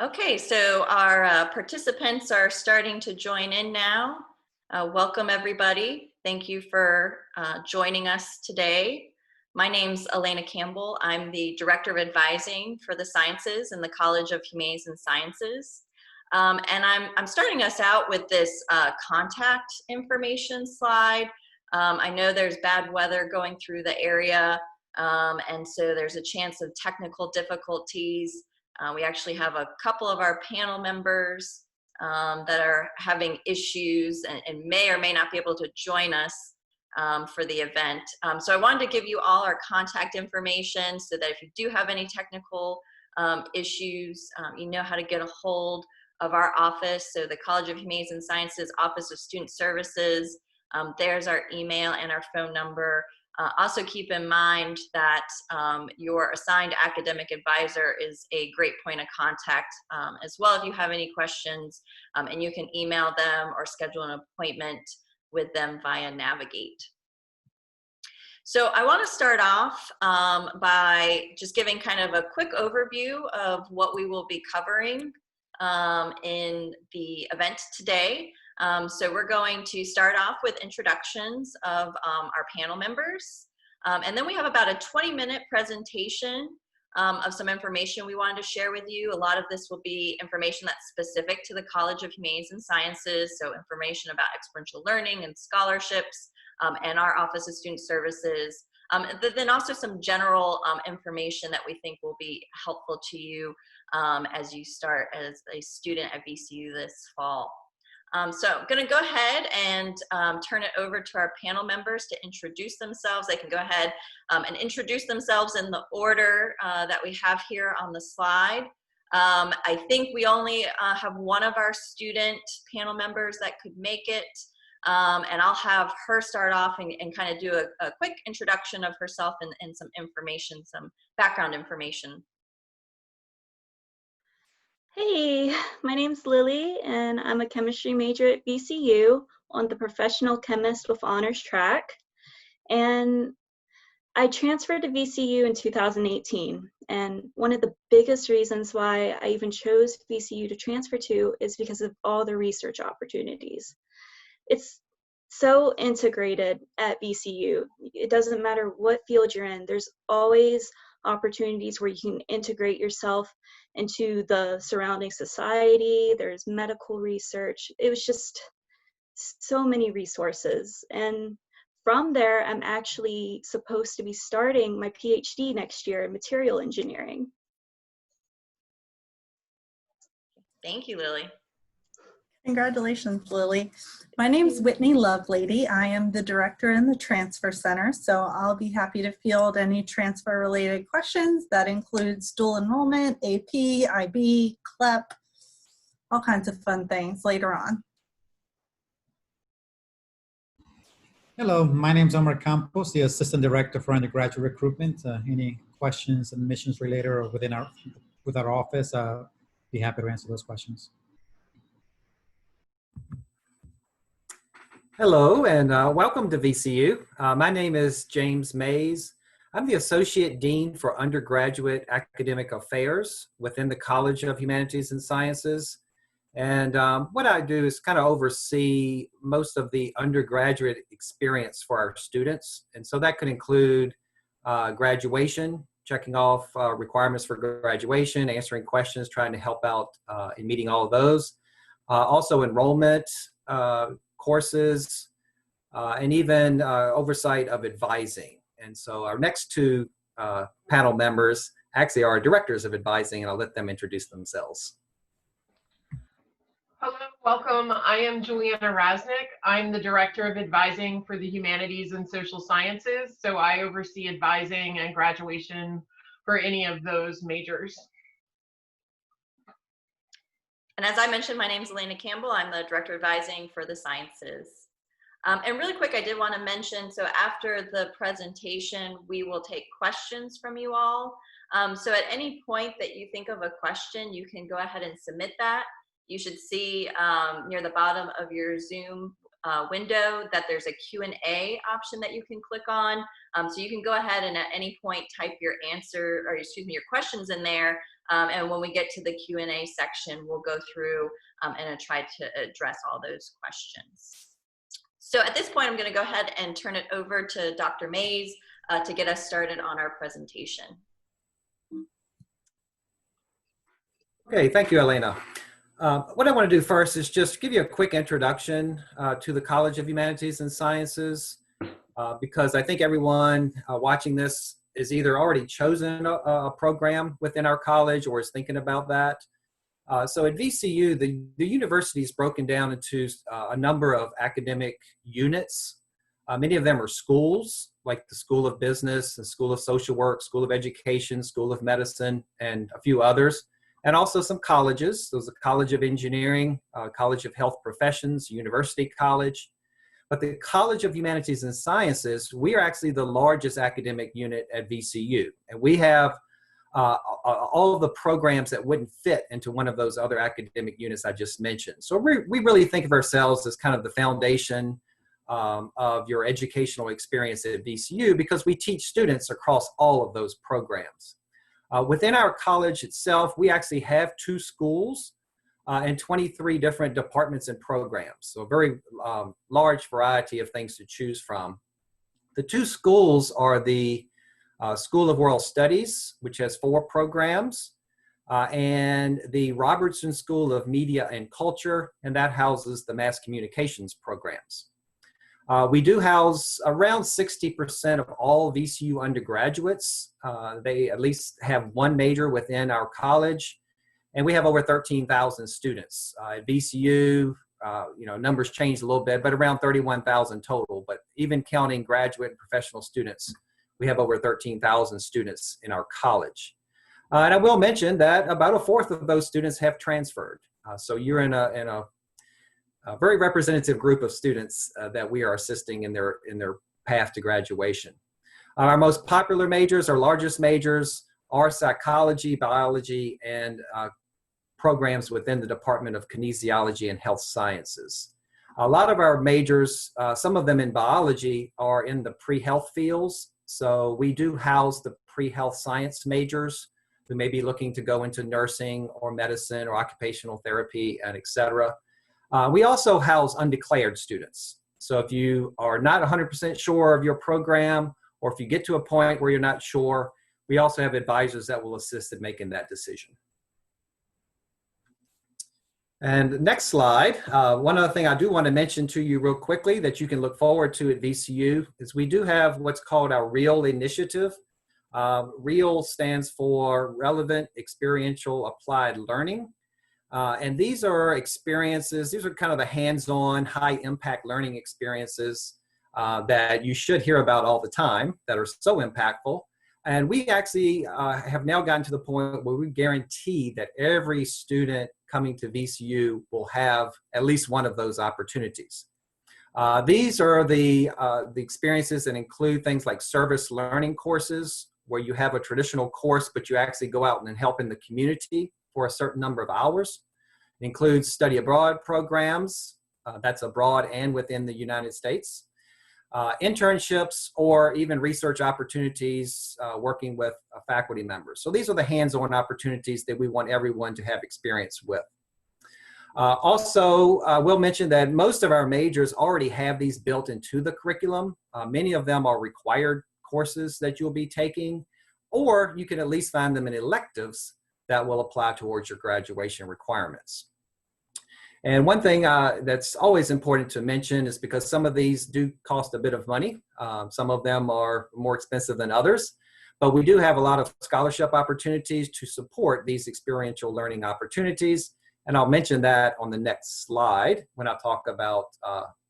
Okay, so our participants are starting to join in now. Welcome everybody. Thank you for joining us today. My name's Elena Campbell. I'm the Director of Advising for the Sciences in the College of Humanities and Sciences. And I'm starting us out with this contact information slide. I know there's bad weather going through the area, and so there's a chance of technical difficulties. We actually have a couple of our panel members that are having issues and may or may not be able to join us for the event. So I wanted to give you all our contact information so that if you do have any technical issues, you know how to get a hold of our office. So the College of Humanities and Sciences Office of Student Services, there's our email and our phone number. Also keep in mind that your assigned academic advisor is a great point of contact as well if you have any questions, and you can email them or schedule an appointment with them via Navigate. So I want to start off by just giving kind of a quick overview of what we will be covering in the event today. So we're going to start off with introductions of our panel members. And then we have about a 20-minute presentation of some information we wanted to share with you. A lot of this will be information that's specific to the College of Humanities and Sciences, so information about experiential learning and scholarships and our Office of Student Services. Then also some general information that we think will be helpful to you as you start as a student at VCU this fall. So I'm going to go ahead and turn it over to our panel members to introduce themselves. They can go ahead and introduce themselves in the order that we have here on the slide. I think we only have one of our student panel members that could make it. And I'll have her start off and kind of do a quick introduction of herself and some information, some background information. Hey, my name's Lily, and I'm a chemistry major at VCU on the Professional Chemist with Honors track. And I transferred to VCU in 2018. And one of the biggest reasons why I even chose VCU to transfer to is because of all the research opportunities. It's so integrated at VCU. It doesn't matter what field you're in, there's always opportunities where you can integrate yourself into the surrounding society. There's medical research. It was just so many resources. And from there, I'm actually supposed to be starting my PhD next year in material engineering. Thank you, Lily. Congratulations, Lily. My name is Whitney Lovelady. I am the director in the Transfer Center, so I'll be happy to field any transfer-related questions. That includes dual enrollment, AP, IB, CLEP, all kinds of fun things later on. Hello, my name is Omar Campos, the Assistant Director for Undergraduate Recruitment. Any questions, admissions related or with our office, be happy to answer those questions. Hello, and welcome to VCU. My name is James Mays. I'm the Associate Dean for Undergraduate Academic Affairs within the College of Humanities and Sciences. And what I do is kind of oversee most of the undergraduate experience for our students. And so that could include graduation, checking off requirements for graduation, answering questions, trying to help out in meeting all of those. Also enrollment, courses, and even oversight of advising. And so our next two panel members actually are directors of advising, and I'll let them introduce themselves. Hello, welcome. I am Juliana Rasnick. I'm the Director of Advising for the Humanities and Social Sciences, so I oversee advising and graduation for any of those majors. And as I mentioned, my name is Elena Campbell. I'm the Director of Advising for the Sciences. And really quick, I did want to mention, so after the presentation, we will take questions from you all. So at any point that you think of a question, you can go ahead and submit that. You should see near the bottom of your Zoom window that there's a Q&A option that you can click on. So you can go ahead and at any point type your answer, or excuse me, your questions in there. And when we get to the Q&A section, we'll go through and try to address all those questions. So at this point, I'm going to go ahead and turn it over to Dr. Mays to get us started on our presentation. Okay, thank you, Elena. What I want to do first is just give you a quick introduction to the College of Humanities and Sciences, because I think everyone watching this is either already chosen a program within our college or is thinking about that. So at VCU, the university is broken down into a number of academic units. Many of them are schools, like the School of Business, the School of Social Work, School of Education, School of Medicine, and a few others. And also some colleges. There's a College of Engineering, College of Health Professions, University College. But the College of Humanities and Sciences, we are actually the largest academic unit at VCU. And we have all of the programs that wouldn't fit into one of those other academic units I just mentioned. So we really think of ourselves as kind of the foundation of your educational experience at VCU, because we teach students across all of those programs. Within our college itself, we actually have 2 schools and 23 different departments and programs. So a very large variety of things to choose from. The 2 schools are the School of World Studies, which has 4 programs, and the Robertson School of Media and Culture, and that houses the mass communications programs. We do house around 60% of all VCU undergraduates. They at least have 1 major within our college, and we have over 13,000 students. At VCU, numbers changed a little bit, but around 31,000 total. But even counting graduate and professional students, we have over 13,000 students in our college. And I will mention that about 1/4 of those students have transferred. So you're in a very representative group of students that we are assisting in their path to graduation. Our most popular majors, our largest majors, are psychology, biology, and programs within the Department of Kinesiology and Health Sciences. A lot of our majors, some of them in biology, are in the pre-health fields. So we do house the pre-health science majors who may be looking to go into nursing or medicine or occupational therapy, and et cetera. We also house undeclared students. So if you are not 100% sure of your program, or if you get to a point where you're not sure, we also have advisors that will assist in making that decision. And next slide, one other thing I do want to mention to you real quickly that you can look forward to at VCU is we do have what's called our REAL initiative. REAL stands for Relevant, Experiential, Applied Learning. And these are experiences, these are kind of the hands-on, high-impact learning experiences that you should hear about all the time that are so impactful. And we actually have now gotten to the point where we guarantee that every student coming to VCU will have at least one of those opportunities. These are the experiences that include things like service learning courses, where you have a traditional course, but you actually go out and help in the community for a certain number of hours. It includes study abroad programs, that's abroad and within the United States. Internships, or even research opportunities working with faculty members. So these are the hands-on opportunities that we want everyone to have experience with. Also, we'll mention that most of our majors already have these built into the curriculum. Many of them are required courses that you'll be taking, or you can at least find them in electives that will apply towards your graduation requirements. And one thing that's always important to mention is because some of these do cost a bit of money. Some of them are more expensive than others, but we do have a lot of scholarship opportunities to support these experiential learning opportunities. And I'll mention that on the next slide when I talk about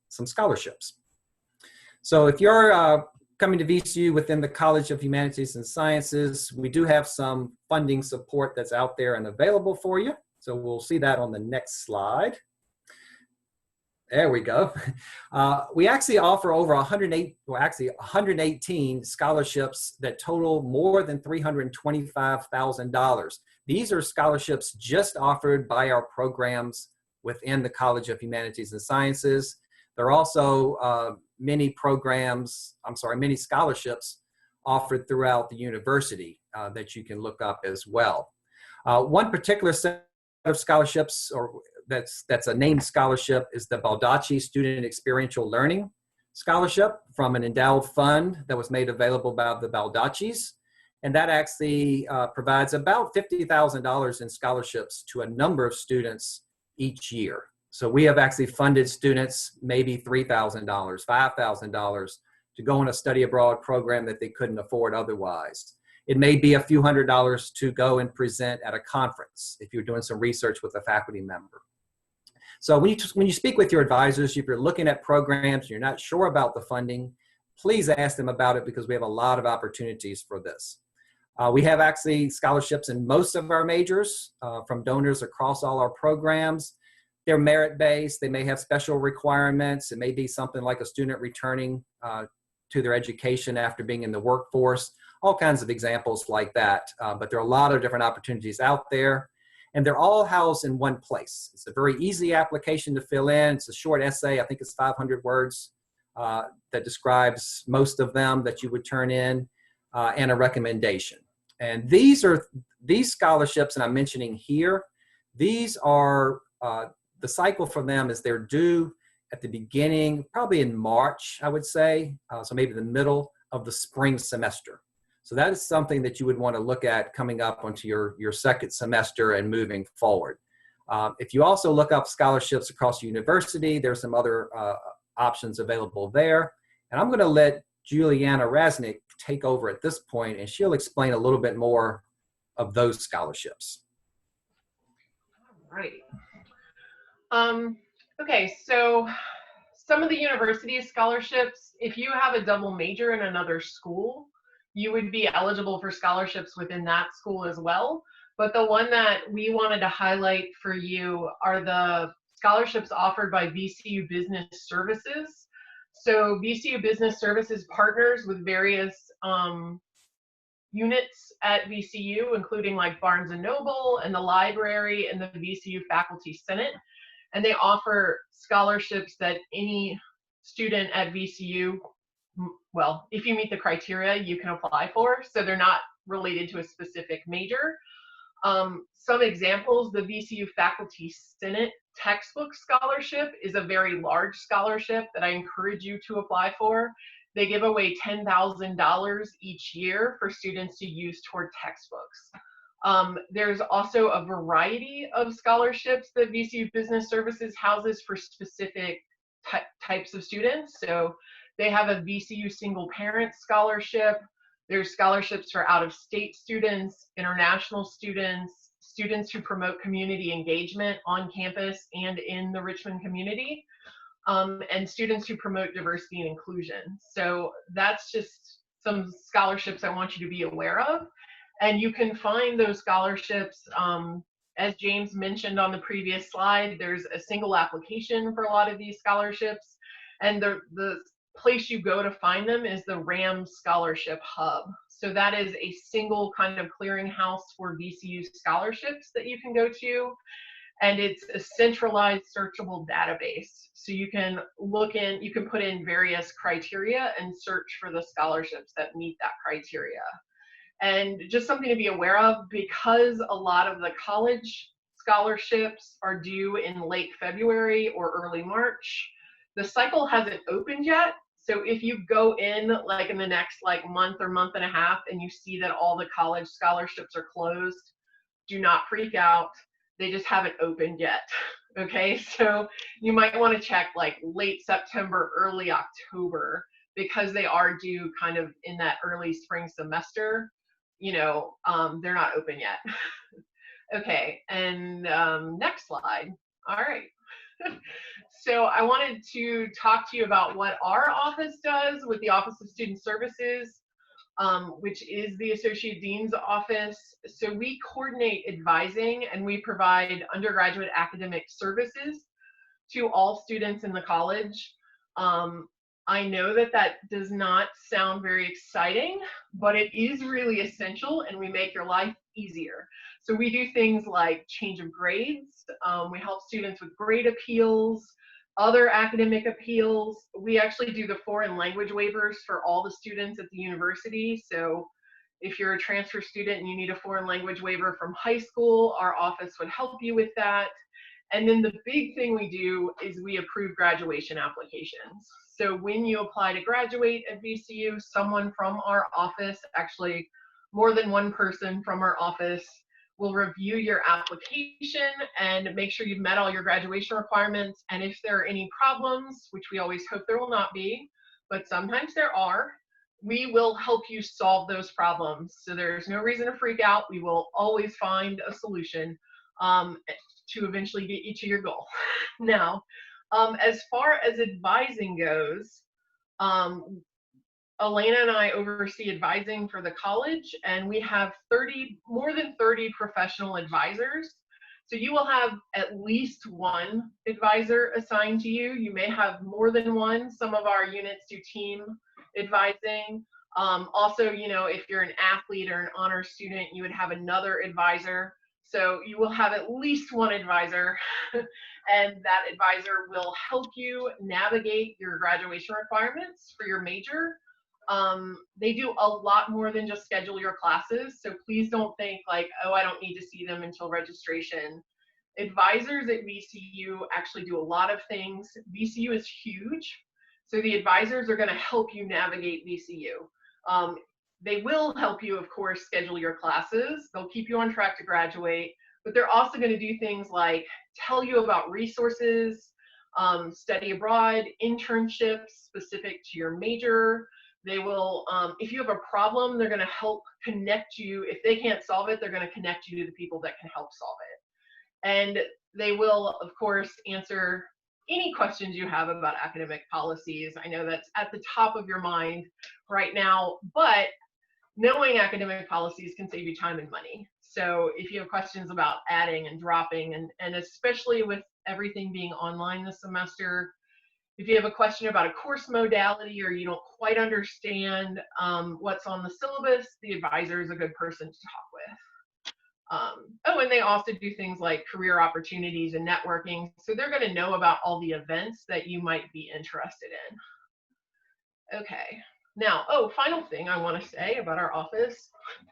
some scholarships. So if you're coming to VCU within the College of Humanities and Sciences, we do have some funding support that's out there and available for you. So we'll see that on the next slide. There we go. We actually offer over 118 scholarships that total more than $325,000. These are scholarships just offered by our programs within the College of Humanities and Sciences. There are also many many scholarships offered throughout the university that you can look up as well. One particular set of scholarships, or that's a named scholarship, is the Baldacci Student Experiential Learning Scholarship from an endowed fund that was made available by the Baldaccis. And that actually provides about $50,000 in scholarships to a number of students each year. So we have actually funded students maybe $3,000, $5,000 to go on a study abroad program that they couldn't afford otherwise. It may be a few $100s to go and present at a conference if you're doing some research with a faculty member. So when you speak with your advisors, if you're looking at programs, you're not sure about the funding, please ask them about it, because we have a lot of opportunities for this. We have actually scholarships in most of our majors from donors across all our programs. They're merit-based. They may have special requirements. It may be something like a student returning to their education after being in the workforce, all kinds of examples like that. But there are a lot of different opportunities out there, and they're all housed in one place. It's a very easy application to fill in. It's a short essay. I think it's 500 words that describes most of them that you would turn in, and a recommendation. And these scholarships that I'm mentioning here, these are, the cycle for them is they're due at the beginning, probably in March, I would say, so maybe the middle of the spring semester. So that is something that you would want to look at coming up onto your second semester and moving forward. If you also look up scholarships across the university, there's some other options available there. And I'm going to let Juliana Raznick take over at this point, and she'll explain a little bit more of those scholarships. All right. Okay, so some of the university scholarships, if you have a double major in another school, you would be eligible for scholarships within that school as well. But the one that we wanted to highlight for you are the scholarships offered by VCU Business Services. So VCU Business Services partners with various units at VCU, including like Barnes & Noble and the library and the VCU Faculty Senate. And they offer scholarships that any student at VCU, well, if you meet the criteria, you can apply for. So they're not related to a specific major. Some examples, the VCU Faculty Senate Textbook Scholarship is a very large scholarship that I encourage you to apply for. They give away $10,000 each year for students to use toward textbooks. There's also a variety of scholarships that VCU Business Services houses for specific types of students. So they have a VCU Single Parent Scholarship. There's scholarships for out-of-state students, international students, students who promote community engagement on campus and in the Richmond community, and students who promote diversity and inclusion. So that's just some scholarships I want you to be aware of. And you can find those scholarships, as James mentioned on the previous slide, there's a single application for a lot of these scholarships. And the place you go to find them is the RAM Scholarship Hub. So that is a single kind of clearinghouse for VCU scholarships that you can go to. And it's a centralized searchable database. So you can you can put in various criteria and search for the scholarships that meet that criteria. And just something to be aware of, because a lot of the college scholarships are due in late February or early March, the cycle hasn't opened yet. So if you go in like in the next like month or month and a half and you see that all the college scholarships are closed, do not freak out. They just haven't opened yet. Okay, so you might want to check like late September, early October, because they are due kind of in that early spring semester. You know, they're not open yet. Okay, and next slide. All right. So I wanted to talk to you about what our office does with the Office of Student Services, which is the Associate Dean's office. So we coordinate advising and we provide undergraduate academic services to all students in the college. I know that that does not sound very exciting, but it is really essential, and we make your life easier. So we do things like change of grades. We help students with grade appeals, Other academic appeals, we actually do the foreign language waivers for all the students at the university. So if you're a transfer student and you need a foreign language waiver from high school, our office would help you with that. And then the big thing we do is we approve graduation applications. So when you apply to graduate at VCU, someone from our office, actually more than one person from our office, will review your application and make sure you've met all your graduation requirements. And if there are any problems, which we always hope there will not be, but sometimes there are, we will help you solve those problems. So there's no reason to freak out. We will always find a solution to eventually get you to your goal. Now, as far as advising goes, Elena and I oversee advising for the college, and we have more than 30 professional advisors. So you will have at least one advisor assigned to you. You may have more than one. Some of our units do team advising. Also, you know, if you're an athlete or an honor student, you would have another advisor. So you will have at least one advisor, and that advisor will help you navigate your graduation requirements for your major. They do a lot more than just schedule your classes, so please don't think like, oh, I don't need to see them until registration. Advisors at VCU actually do a lot of things. VCU is huge, so the advisors are going to help you navigate VCU. They will help you, of course, schedule your classes. They'll keep you on track to graduate, but they're also going to do things like tell you about resources, study abroad, internships specific to your major. They will, if you have a problem, they're going to help connect you. If they can't solve it, they're going to connect you to the people that can help solve it. And they will, of course, answer any questions you have about academic policies. I know that's at the top of your mind right now, but knowing academic policies can save you time and money. So if you have questions about adding and dropping, and especially with everything being online this semester, if you have a question about a course modality or you don't quite understand what's on the syllabus, the advisor is a good person to talk with. Oh, and they also do things like career opportunities and networking. So they're going to know about all the events that you might be interested in. Okay. Now, final thing I want to say about our office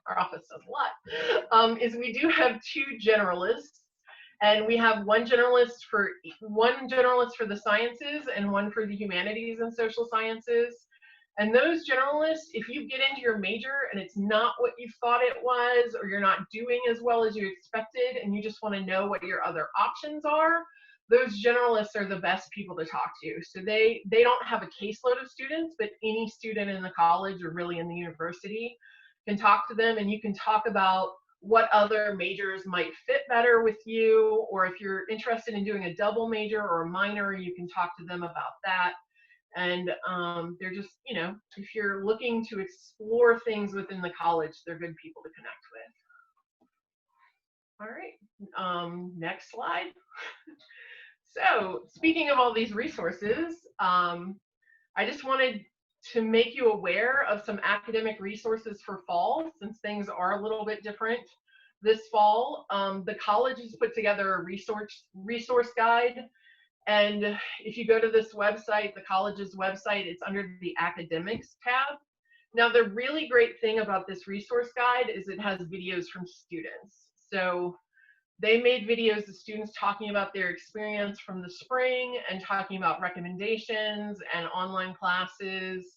does a lot, is we do have two generalists, and we have one generalist for the sciences and one for the humanities and social sciences. And those generalists, if you get into your major and it's not what you thought it was, or you're not doing as well as you expected, and you just want to know what your other options are, those generalists are the best people to talk to. So they don't have a caseload of students, but any student in the college or really in the university can talk to them, and you can talk about what other majors might fit better with you, or if you're interested in doing a double major or a minor, you can talk to them about that. And they're just, you know, if you're looking to explore things within the college, they're good people to connect with. All right, next slide. So speaking of all these resources, I just wanted to make you aware of some academic resources for fall, since things are a little bit different this fall. The college has put together a resource guide, and if you go to this website, the college's website, it's under the academics tab. Now, the really great thing about this resource guide is it has videos from students. So they made videos of students talking about their experience from the spring and talking about recommendations and online classes.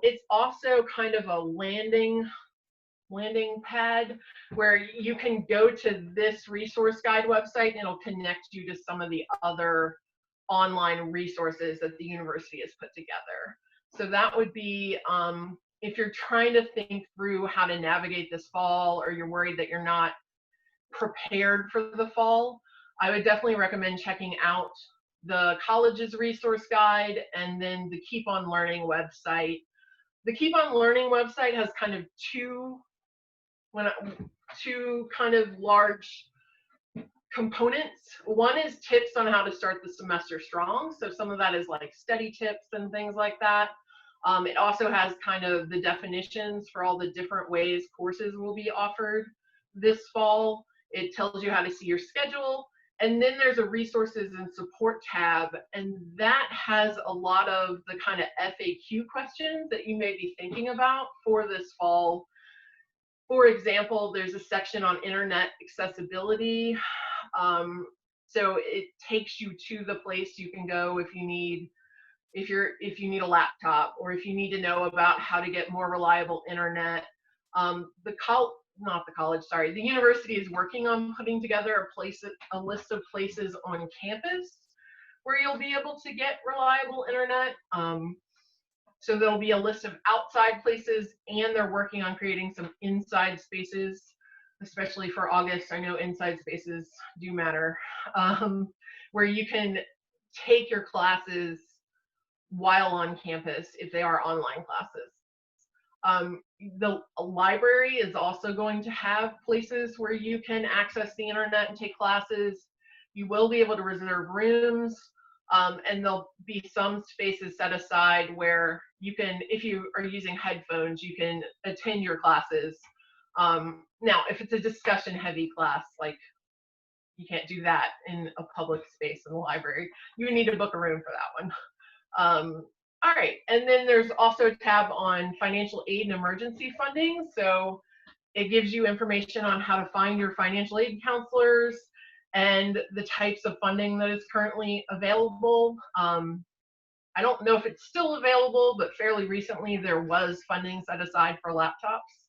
It's also kind of a landing pad where you can go to this resource guide website and it'll connect you to some of the other online resources that the university has put together. So that would be, if you're trying to think through how to navigate this fall, or you're worried that you're not prepared for the fall, I would definitely recommend checking out the college's resource guide and then the Keep on Learning website. The Keep on Learning website has kind of two kind of large components. One is tips on how to start the semester strong. So some of that is like study tips and things like that. It also has kind of the definitions for all the different ways courses will be offered this fall. It tells you how to see your schedule, And then there's a resources and support tab, and that has a lot of the kind of FAQ questions that you may be thinking about for this fall. For example, there's a section on internet accessibility. So it takes you to the place you can go if you need a laptop, or if you need to know about how to get more reliable internet. The university is working on putting together a list of places on campus where you'll be able to get reliable internet. So there'll be a list of outside places, and they're working on creating some inside spaces, especially for August. I know inside spaces do matter, where you can take your classes while on campus if they are online classes. The library is also going to have places where you can access the internet and take classes. You will be able to reserve rooms, and there'll be some spaces set aside where you can, if you are using headphones, you can attend your classes. Now, if it's a discussion heavy class, like, you can't do that in a public space in the library. You would need to book a room for that one. All right, and then there's also a tab on financial aid and emergency funding. So it gives you information on how to find your financial aid counselors and the types of funding that is currently available. I don't know if it's still available, but fairly recently there was funding set aside for laptops.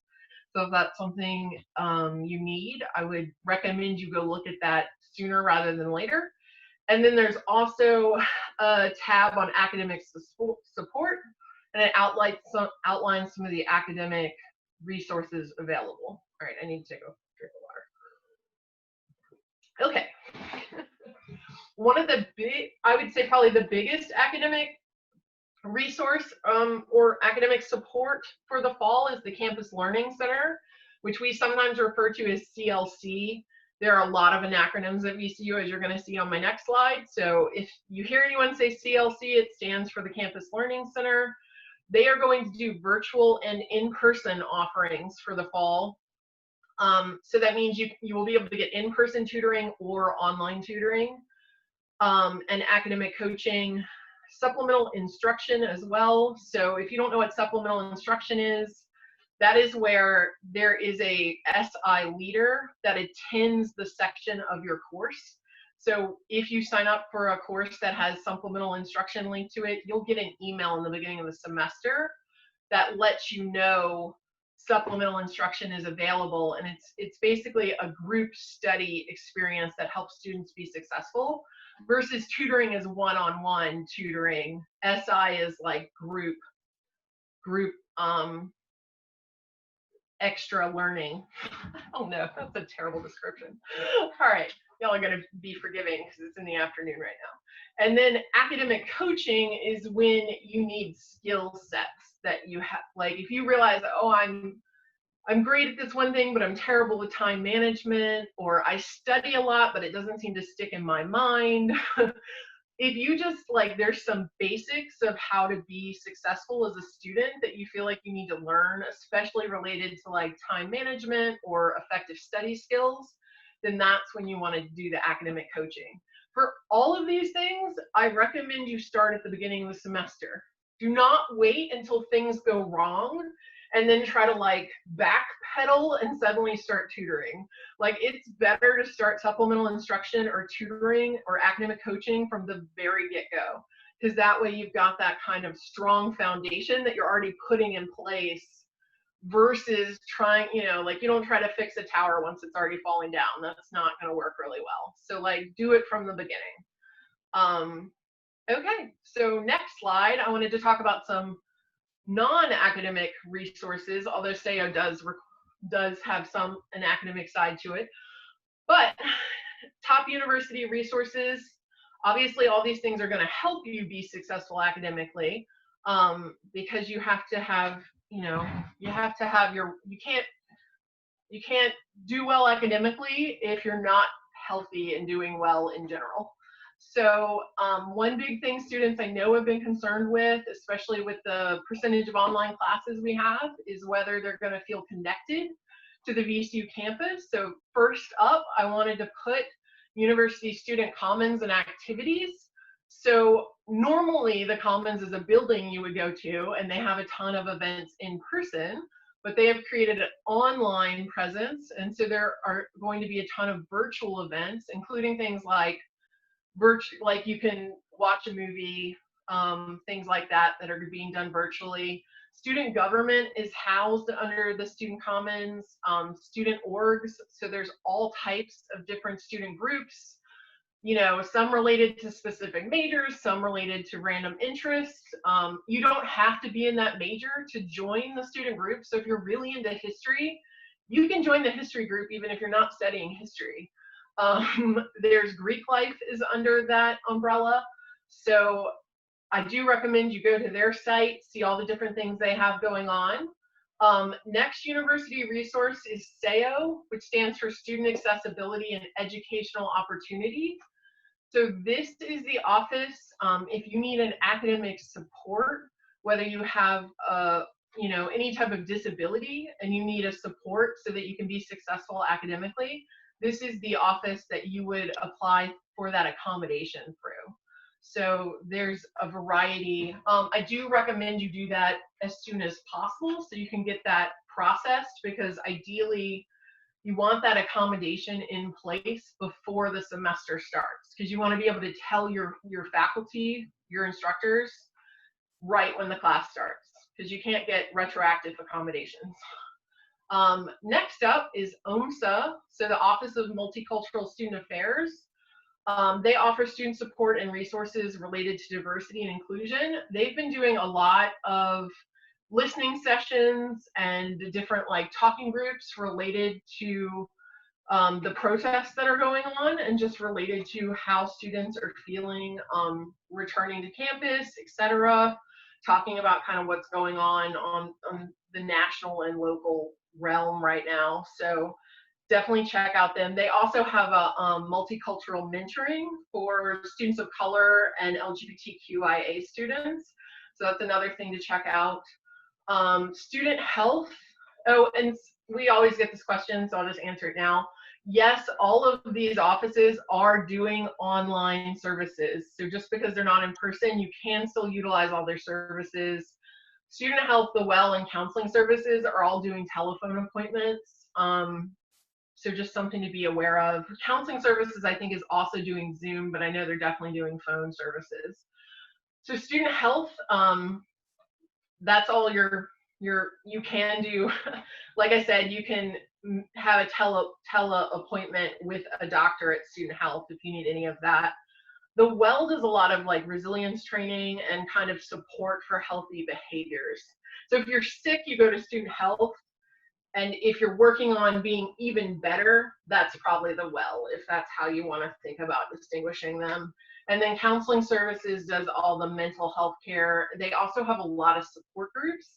So if that's something you need, I would recommend you go look at that sooner rather than later. And then there's also a tab on academic support, and it outlines some of the academic resources available. All right, I need to take a drink of water. Okay. One of the I would say probably the biggest academic resource or academic support for the fall is the Campus Learning Center, which we sometimes refer to as CLC. There are a lot of acronyms at VCU, as you're going to see on my next slide. So if you hear anyone say CLC, it stands for the Campus Learning Center. They are going to do virtual and in-person offerings for the fall. So that means you will be able to get in-person tutoring or online tutoring, and academic coaching, supplemental instruction as well. So if you don't know what supplemental instruction is, that is where there is a SI leader that attends the section of your course. So if you sign up for a course that has supplemental instruction linked to it, you'll get an email in the beginning of the semester that lets you know supplemental instruction is available. And it's basically a group study experience that helps students be successful, versus tutoring is one-on-one tutoring. SI is like group extra learning. Oh no, that's a terrible description. All right, y'all are gonna be forgiving because it's in the afternoon right now. And then academic coaching is when you need skill sets that you have, like if you realize, oh, I'm great at this one thing, but I'm terrible with time management, or I study a lot, but it doesn't seem to stick in my mind. If you just like, there's some basics of how to be successful as a student that you feel like you need to learn, especially related to like time management or effective study skills, then that's when you want to do the academic coaching. For all of these things, I recommend you start at the beginning of the semester. Do not wait until things go wrong and then try to like backpedal and suddenly start tutoring. Like, it's better to start supplemental instruction or tutoring or academic coaching from the very get-go, because that way you've got that kind of strong foundation that you're already putting in place, versus trying, you know, like you don't try to fix a tower once it's already falling down. That's not going to work really well. So like, do it from the beginning. Okay, so next slide, I wanted to talk about some non-academic resources, although SAO does have an academic side to it. But top university resources, obviously all these things are going to help you be successful academically, because you have to have, you can't do well academically if you're not healthy and doing well in general. So one big thing students I know have been concerned with, especially with the percentage of online classes we have, is whether they're going to feel connected to the VCU campus. So first up, I wanted to put university student commons and activities. So normally the commons is a building you would go to, and they have a ton of events in person, but they have created an online presence. And so there are going to be a ton of virtual events, including things like like you can watch a movie, things like that that are being done virtually. Student government is housed under the student commons, student orgs. So there's all types of different student groups, you know, some related to specific majors, some related to random interests. You don't have to be in that major to join the student group. So if you're really into history, you can join the history group even if you're not studying history. There's Greek life is under that umbrella. So I do recommend you go to their site, see all the different things they have going on. Next university resource is SEO, which stands for Student Accessibility and Educational Opportunity. So this is the office, if you need an academic support, whether you have you know, any type of disability and you need a support so that you can be successful academically, this is the office that you would apply for that accommodation through. So there's a variety. I do recommend you do that as soon as possible so you can get that processed, because ideally you want that accommodation in place before the semester starts, because you want to be able to tell your faculty, your instructors, right when the class starts, because you can't get retroactive accommodations. Next up is Omsa, so the Office of Multicultural Student Affairs. They offer student support and resources related to diversity and inclusion. They've been doing a lot of listening sessions and different like talking groups related to the protests that are going on, and just related to how students are feeling returning to campus, etc. Talking about kind of what's going on the national and local realm right now. So definitely check out them. They also have a multicultural mentoring for students of color and LGBTQIA students. So that's another thing to check out. Student health. Oh, and we always get this question, so I'll just answer it now. Yes, all of these offices are doing online services. So just because they're not in person, you can still utilize all their services. Student health, the well, and counseling services are all doing telephone appointments. So just something to be aware of. Counseling services, I think, is also doing Zoom, but I know they're definitely doing phone services. So student health, that's all you can do. Like I said, you can have a tele appointment with a doctor at student health if you need any of that. The well does a lot of like resilience training and kind of support for healthy behaviors. So if you're sick, you go to student health. And if you're working on being even better, that's probably the well, if that's how you want to think about distinguishing them. And then counseling services does all the mental health care. They also have a lot of support groups.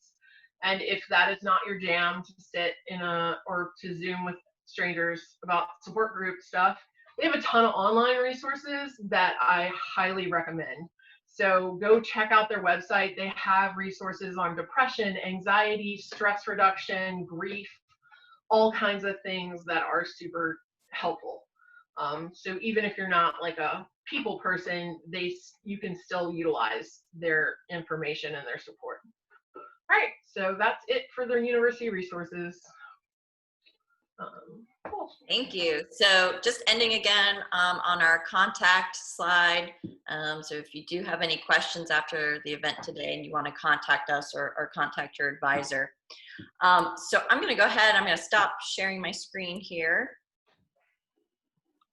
And if that is not your jam to sit in or to Zoom with strangers about support group stuff, they have a ton of online resources that I highly recommend. So go check out their website. They have resources on depression, anxiety, stress reduction, grief, all kinds of things that are super helpful. So even if you're not like a people person, you can still utilize their information and their support. All right, so that's it for their university resources. Cool. Thank you. So just ending again on our contact slide. So if you do have any questions after the event today and you want to contact us or contact your advisor. So I'm going to go ahead. I'm going to stop sharing my screen here.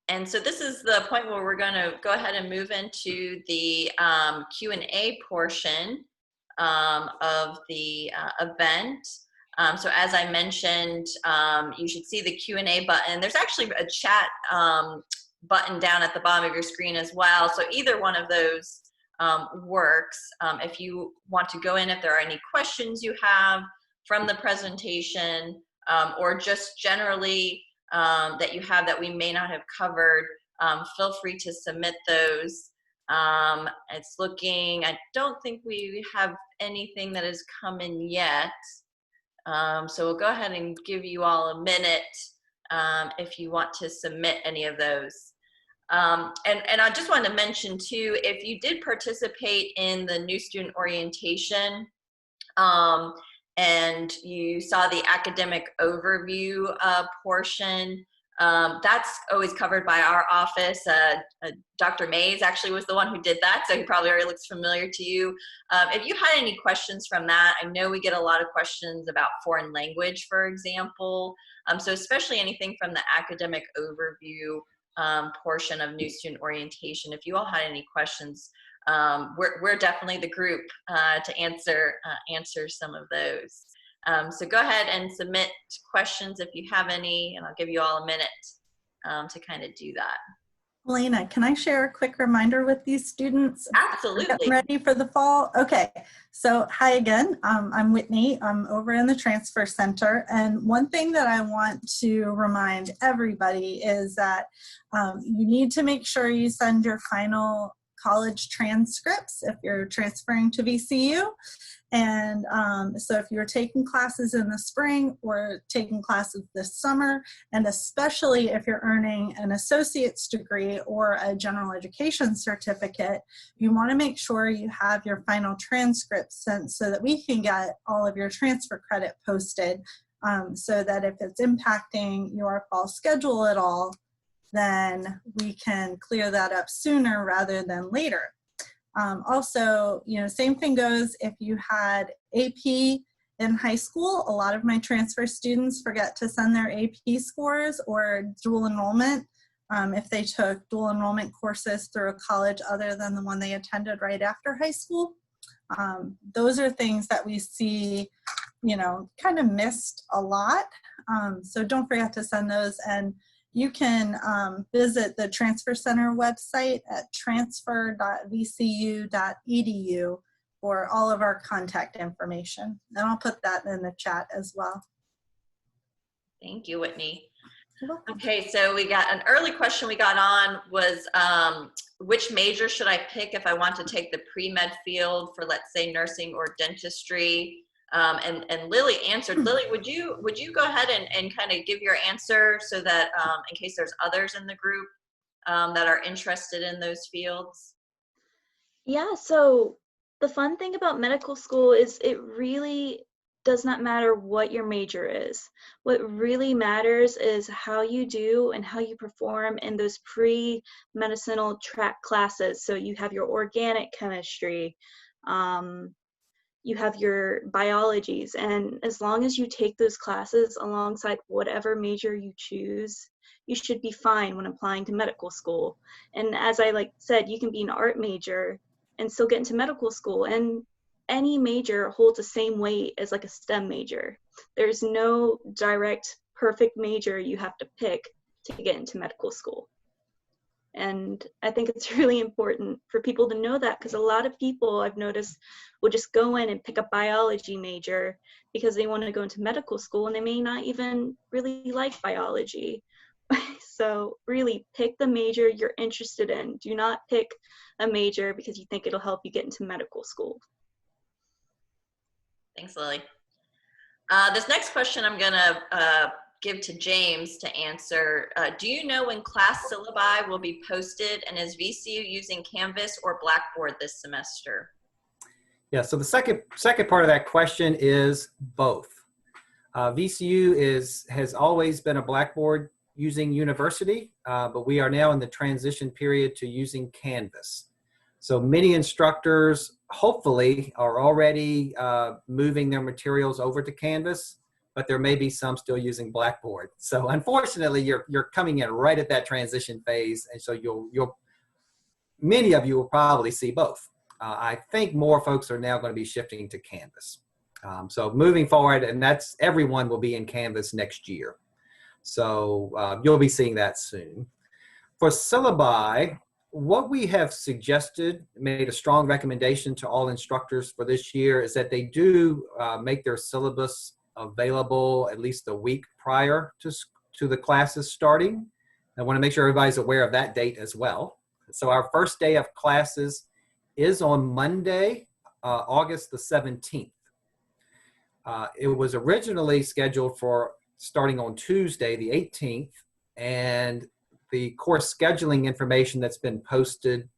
And so this is the point where we're going to go ahead and move into the Q&A portion of the event. So as I mentioned, you should see the Q&A button. There's actually a chat button down at the bottom of your screen as well. So either one of those works. If you want to go in, if there are any questions you have from the presentation, or just generally that you have that we may not have covered, feel free to submit those. It's looking, I don't think we have anything that has come in yet. So we'll go ahead and give you all a minute if you want to submit any of those. And I just wanted to mention too, if you did participate in the new student orientation, and you saw the academic overview portion, that's always covered by our office. Dr. Mays actually was the one who did that, so he probably already looks familiar to you. If you had any questions from that, I know we get a lot of questions about foreign language, for example. So especially anything from the academic overview portion of new student orientation, if you all had any questions, we're definitely the group to answer some of those. So go ahead and submit questions if you have any, and I'll give you all a minute to kind of do that. Elena, can I share a quick reminder with these students? Absolutely. Getting ready for the fall? Okay, so hi again, I'm Whitney. I'm over in the Transfer Center, and one thing that I want to remind everybody is that you need to make sure you send your final college transcripts if you're transferring to VCU. And so if you're taking classes in the spring or taking classes this summer, and especially if you're earning an associate's degree or a general education certificate, you want to make sure you have your final transcripts sent so that we can get all of your transfer credit posted, so that if it's impacting your fall schedule at all, then we can clear that up sooner rather than later. Also, you know, same thing goes if you had AP in high school. A lot of my transfer students forget to send their AP scores, or dual enrollment, if they took dual enrollment courses through a college other than the one they attended right after high school. Those are things that we see, you know, kind of missed a lot. So don't forget to send those. And you can visit the Transfer Center website at transfer.vcu.edu for all of our contact information. And I'll put that in the chat as well. Thank you, Whitney. You're welcome. Okay, so we got an early question we got on was, which major should I pick if I want to take the pre-med field for, let's say, nursing or dentistry? And Lily answered. Lily, would you go ahead and kind of give your answer so that in case there's others in the group that are interested in those fields? Yeah, so the fun thing about medical school is it really does not matter what your major is. What really matters is how you do and how you perform in those pre-medicinal track classes. So you have your organic chemistry, you have your biologies, and as long as you take those classes alongside whatever major you choose, you should be fine when applying to medical school. And as I said, you can be an art major and still get into medical school, and any major holds the same weight as like a STEM major. There's no direct perfect major you have to pick to get into medical school. And I think it's really important for people to know that, because a lot of people I've noticed will just go in and pick a biology major because they want to go into medical school, and they may not even really like biology. So really pick the major you're interested in. Do not pick a major because you think it'll help you get into medical school. Thanks, Lily. This next question I'm going to give to James to answer. Do you know when class syllabi will be posted, and is VCU using Canvas or Blackboard this semester? Yeah, so the second part of that question is both. VCU has always been a Blackboard using university, but we are now in the transition period to using Canvas. So many instructors, hopefully, are already moving their materials over to Canvas, but there may be some still using Blackboard. So unfortunately, you're coming in right at that transition phase, and so many of you will probably see both. I think more folks are now going to be shifting to Canvas. So moving forward, and that's everyone will be in Canvas next year. So you'll be seeing that soon. For syllabi, what we have suggested, made a strong recommendation to all instructors for this year, is that they do make their syllabus available at least a week prior to the classes starting. I want to make sure everybody's aware of that date as well. So our first day of classes is on Monday, August the 17th. It was originally scheduled for starting on Tuesday, the 18th, and the course scheduling information that's been posted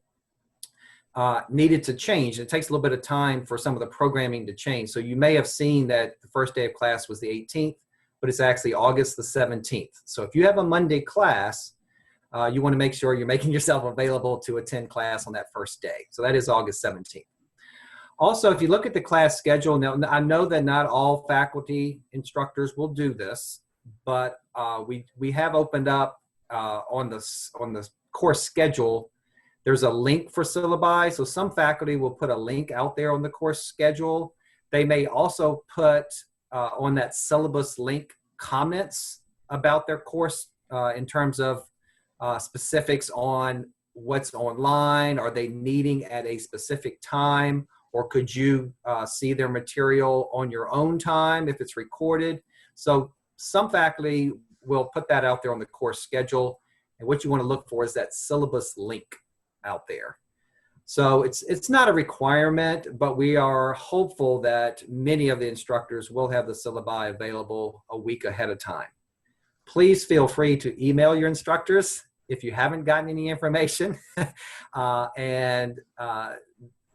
needed to change. It takes a little bit of time for some of the programming to change. So you may have seen that the first day of class was the 18th, but it's actually August the 17th. So if you have a Monday class, you want to make sure you're making yourself available to attend class on that first day. So that is August 17th. Also, if you look at the class schedule, now I know that not all faculty instructors will do this, but we have opened up on the course schedule. There's a link for syllabi, so some faculty will put a link out there on the course schedule. They may also put on that syllabus link comments about their course in terms of specifics on what's online. Are they meeting at a specific time, or could you see their material on your own time if it's recorded? So some faculty will put that out there on the course schedule, and what you want to look for is that syllabus link out there. So it's not a requirement, but we are hopeful that many of the instructors will have the syllabi available a week ahead of time. Please feel free to email your instructors if you haven't gotten any information, and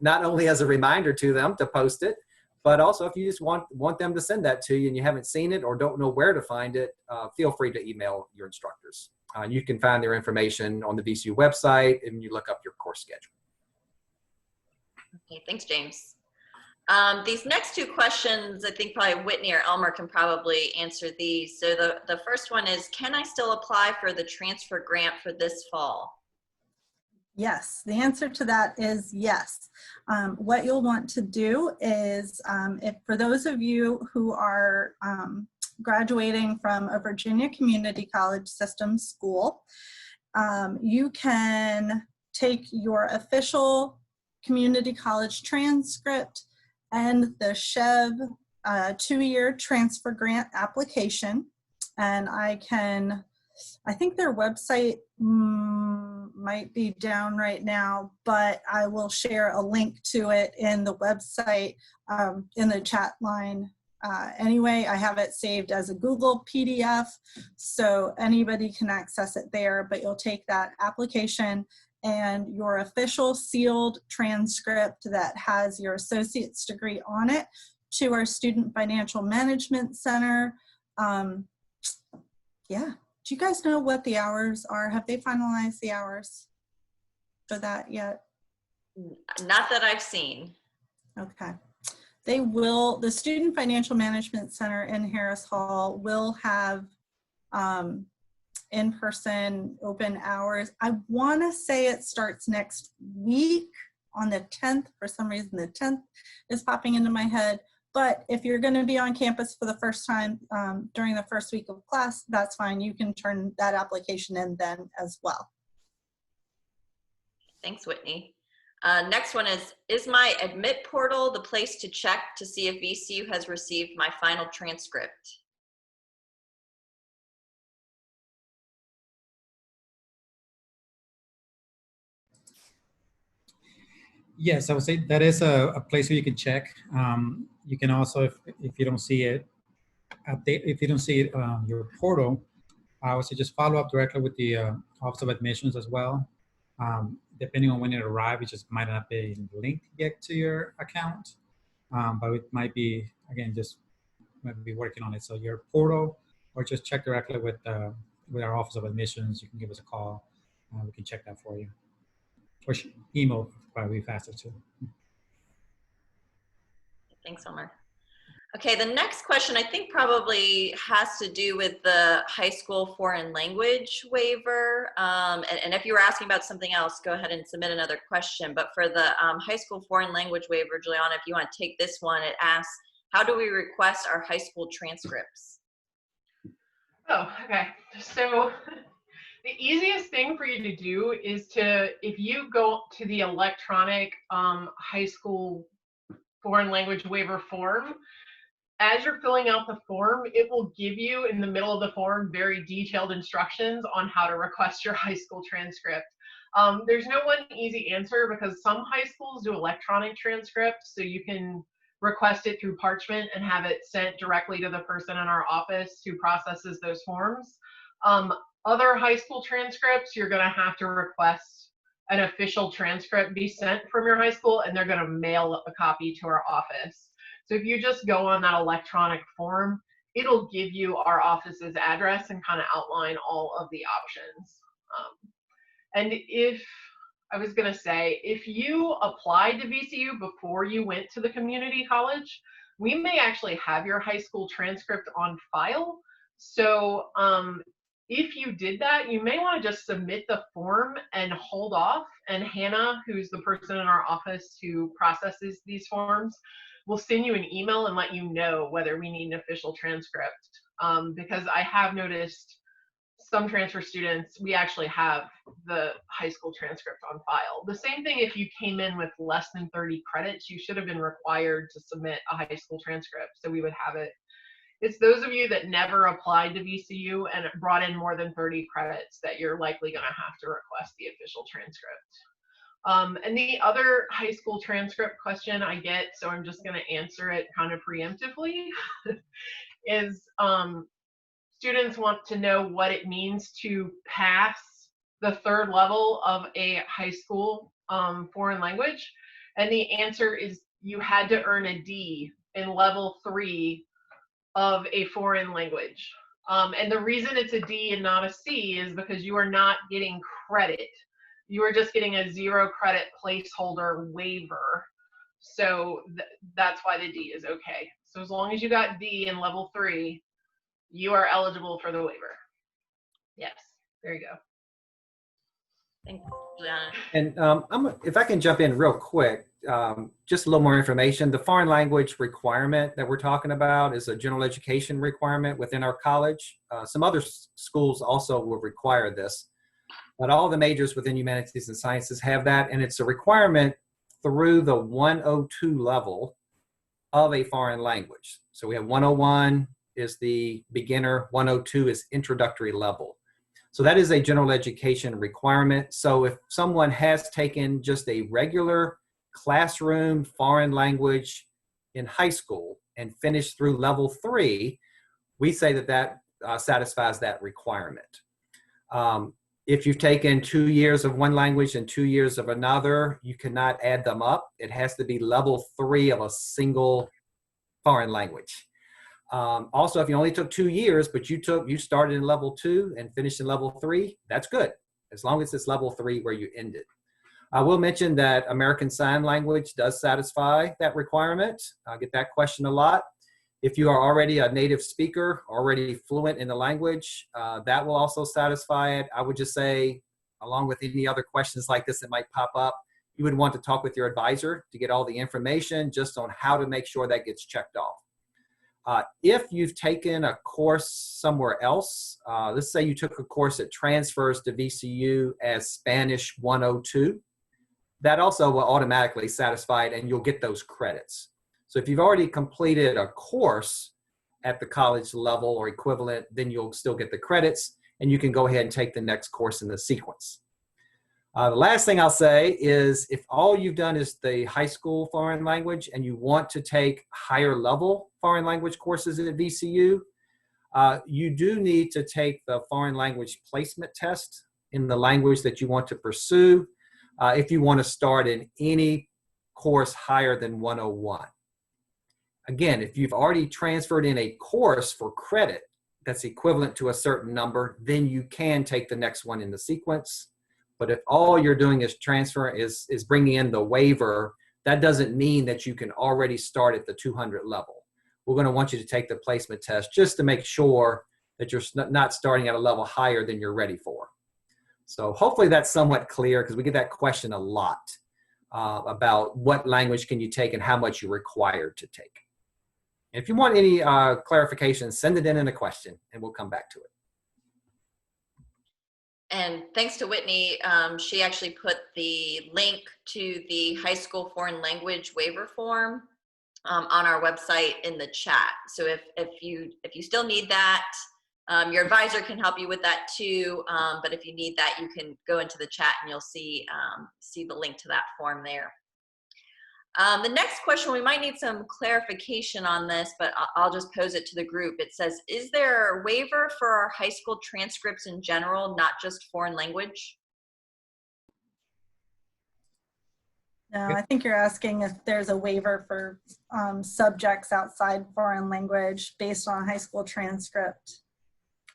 not only as a reminder to them to post it, but also if you just want them to send that to you and you haven't seen it or don't know where to find it, feel free to email your instructors. You can find their information on the VCU website and you look up your course schedule. Okay, thanks, James. These next two questions, I think probably Whitney or Elmer can probably answer these. So the first one is, can I still apply for the transfer grant for this fall? Yes, the answer to that is yes. What you'll want to do is, if for those of you who are graduating from a Virginia Community College System school, you can take your official community college transcript and the SHEV 2-year transfer grant application. And I think their website might be down right now, but I will share a link to it in the website, in the chat line. Anyway, I have it saved as a Google PDF, so anybody can access it there, but you'll take that application and your official sealed transcript that has your associate's degree on it to our Student Financial Management Center. Yeah. Do you guys know what the hours are? Have they finalized the hours for that yet? Not that I've seen. Okay. They will, the Student Financial Management Center in Harris Hall will have in-person open hours. I want to say it starts next week on the 10th. For some reason, the 10th is popping into my head. But if you're going to be on campus for the first time during the first week of class, that's fine. You can turn that application in then as well. Thanks, Whitney. Next one is my admit portal the place to check to see if VCU has received my final transcript? Yes, I would say that is a place where you can check. You can also, if you don't see it, if you don't see it your portal, I would say just follow up directly with the Office of Admissions as well. Depending on when it arrives, it just might not be linked yet to your account, but it might be, again, just might be working on it. So your portal, or just check directly with our Office of Admissions. You can give us a call. We can check that for you. Or email probably faster too. Thanks, Omar. Okay, the next question I think probably has to do with the high school foreign language waiver. And if you were asking about something else, go ahead and submit another question. But for the high school foreign language waiver, Juliana, if you want to take this one, it asks, how do we request our high school transcripts? Oh, okay. So the easiest thing for you to do is if you go to the electronic high school foreign language waiver form, as you're filling out the form, it will give you in the middle of the form very detailed instructions on how to request your high school transcript. There's no one easy answer because some high schools do electronic transcripts, so you can request it through parchment and have it sent directly to the person in our office who processes those forms. Other high school transcripts, you're going to have to request an official transcript be sent from your high school, and they're going to mail a copy to our office. So if you just go on that electronic form, it'll give you our office's address and kind of outline all of the options. And if I was going to say, if you applied to VCU before you went to the community college, we may actually have your high school transcript on file. So if you did that, you may want to just submit the form and hold off. And Hannah, who's the person in our office who processes these forms, will send you an email and let you know whether we need an official transcript. Because I have noticed some transfer students, we actually have the high school transcript on file. The same thing if you came in with less than 30 credits, you should have been required to submit a high school transcript, so we would have it. It's those of you that never applied to VCU and brought in more than 30 credits that you're likely going to have to request the official transcript. And the other high school transcript question I get, so I'm just going to answer it kind of preemptively, is students want to know what it means to pass the third level of a high school foreign language. And the answer is you had to earn a D in level 3 of a foreign language. And the reason it's a D and not a C is because you are not getting credit. You are just getting a 0 credit placeholder waiver. So that's why the D is okay. So as long as you got D in level 3, you are eligible for the waiver. Yes, there you go. Thanks, Juliana. And if I can jump in real quick, just a little more information. The foreign language requirement that we're talking about is a general education requirement within our college. Some other schools also will require this, but all the majors within humanities and sciences have that, and it's a requirement through the 102 level of a foreign language. So we have 101 is the beginner, 102 is introductory level. So that is a general education requirement. So if someone has taken just a regular classroom foreign language in high school and finished through level 3, we say that that satisfies that requirement. If you've taken 2 years of one language and 2 years of another, you cannot add them up. It has to be level 3 of a single foreign language. Also, if you only took 2 years, but you started in level 2 and finished in level 3, that's good, as long as it's level 3 where you ended. I will mention that American Sign Language does satisfy that requirement. I get that question a lot. If you are already a native speaker, already fluent in the language, that will also satisfy it. I would just say, along with any other questions like this that might pop up, you would want to talk with your advisor to get all the information just on how to make sure that gets checked off. If you've taken a course somewhere else, let's say you took a course that transfers to VCU as Spanish 102, that also will automatically satisfy it and you'll get those credits. So if you've already completed a course at the college level or equivalent, then you'll still get the credits and you can go ahead and take the next course in the sequence. The last thing I'll say is if all you've done is the high school foreign language and you want to take higher level foreign language courses at VCU, you do need to take the foreign language placement test in the language that you want to pursue if you want to start in any course higher than 101. Again, if you've already transferred in a course for credit that's equivalent to a certain number, then you can take the next one in the sequence. But if all you're doing is transfer, is bringing in the waiver, that doesn't mean that you can already start at the 200 level. We're going to want you to take the placement test just to make sure that you're not starting at a level higher than you're ready for. So hopefully that's somewhat clear because we get that question a lot about what language can you take and how much you're required to take. If you want any clarification, send it in a question and we'll come back to it. And thanks to Whitney, she actually put the link to the high school foreign language waiver form on our website in the chat. So if you still need that, your advisor can help you with that too. But if you need that, you can go into the chat and you'll see the link to that form there. The next question, we might need some clarification on this, but I'll just pose it to the group. It says, is there a waiver for our high school transcripts in general, not just foreign language? No, I think you're asking if there's a waiver for subjects outside foreign language based on high school transcript.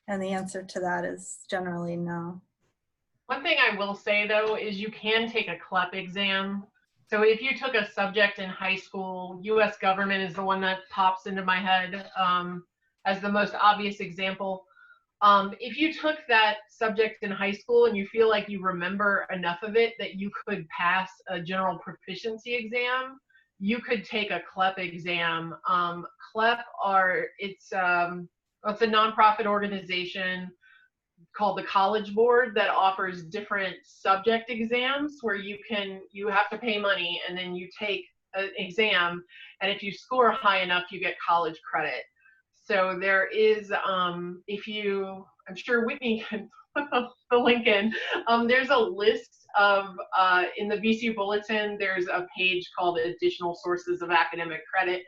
And the answer to that is generally no. One thing I will say though is you can take a CLEP exam. So if you took a subject in high school, US government is the one that pops into my head as the most obvious example. If you took that subject in high school and you feel like you remember enough of it that you could pass a general proficiency exam, you could take a CLEP exam. CLEP it's a nonprofit organization called the College Board that offers different subject exams where you have to pay money and then you take an exam, and if you score high enough you get college credit. So there is, I'm sure Whitney can put the link in. There's a list of, in the VCU Bulletin, there's a page called Additional Sources of Academic Credit,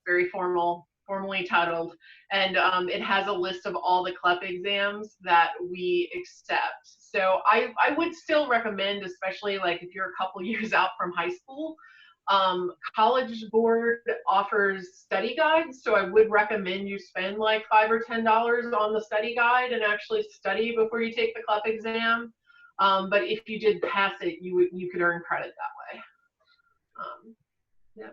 very formally titled, and it has a list of all the CLEP exams that we accept. So I would still recommend, especially like if you're a couple years out from high school, College Board offers study guides, so I would recommend you spend like $5 or $10 on the study guide and actually study before you take the CLEP exam. But if you did pass it, you could earn credit that way. Yeah.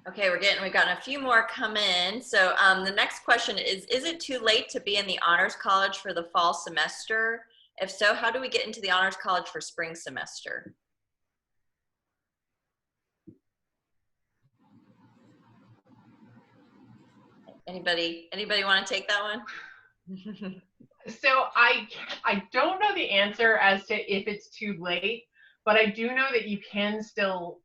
Okay, we've gotten a few more come in. So the next question is it too late to be in the Honors College for the fall semester? If so, how do we get into the Honors College for spring semester? Anybody want to take that one? So I don't know the answer as to if it's too late, but I do know that you can still,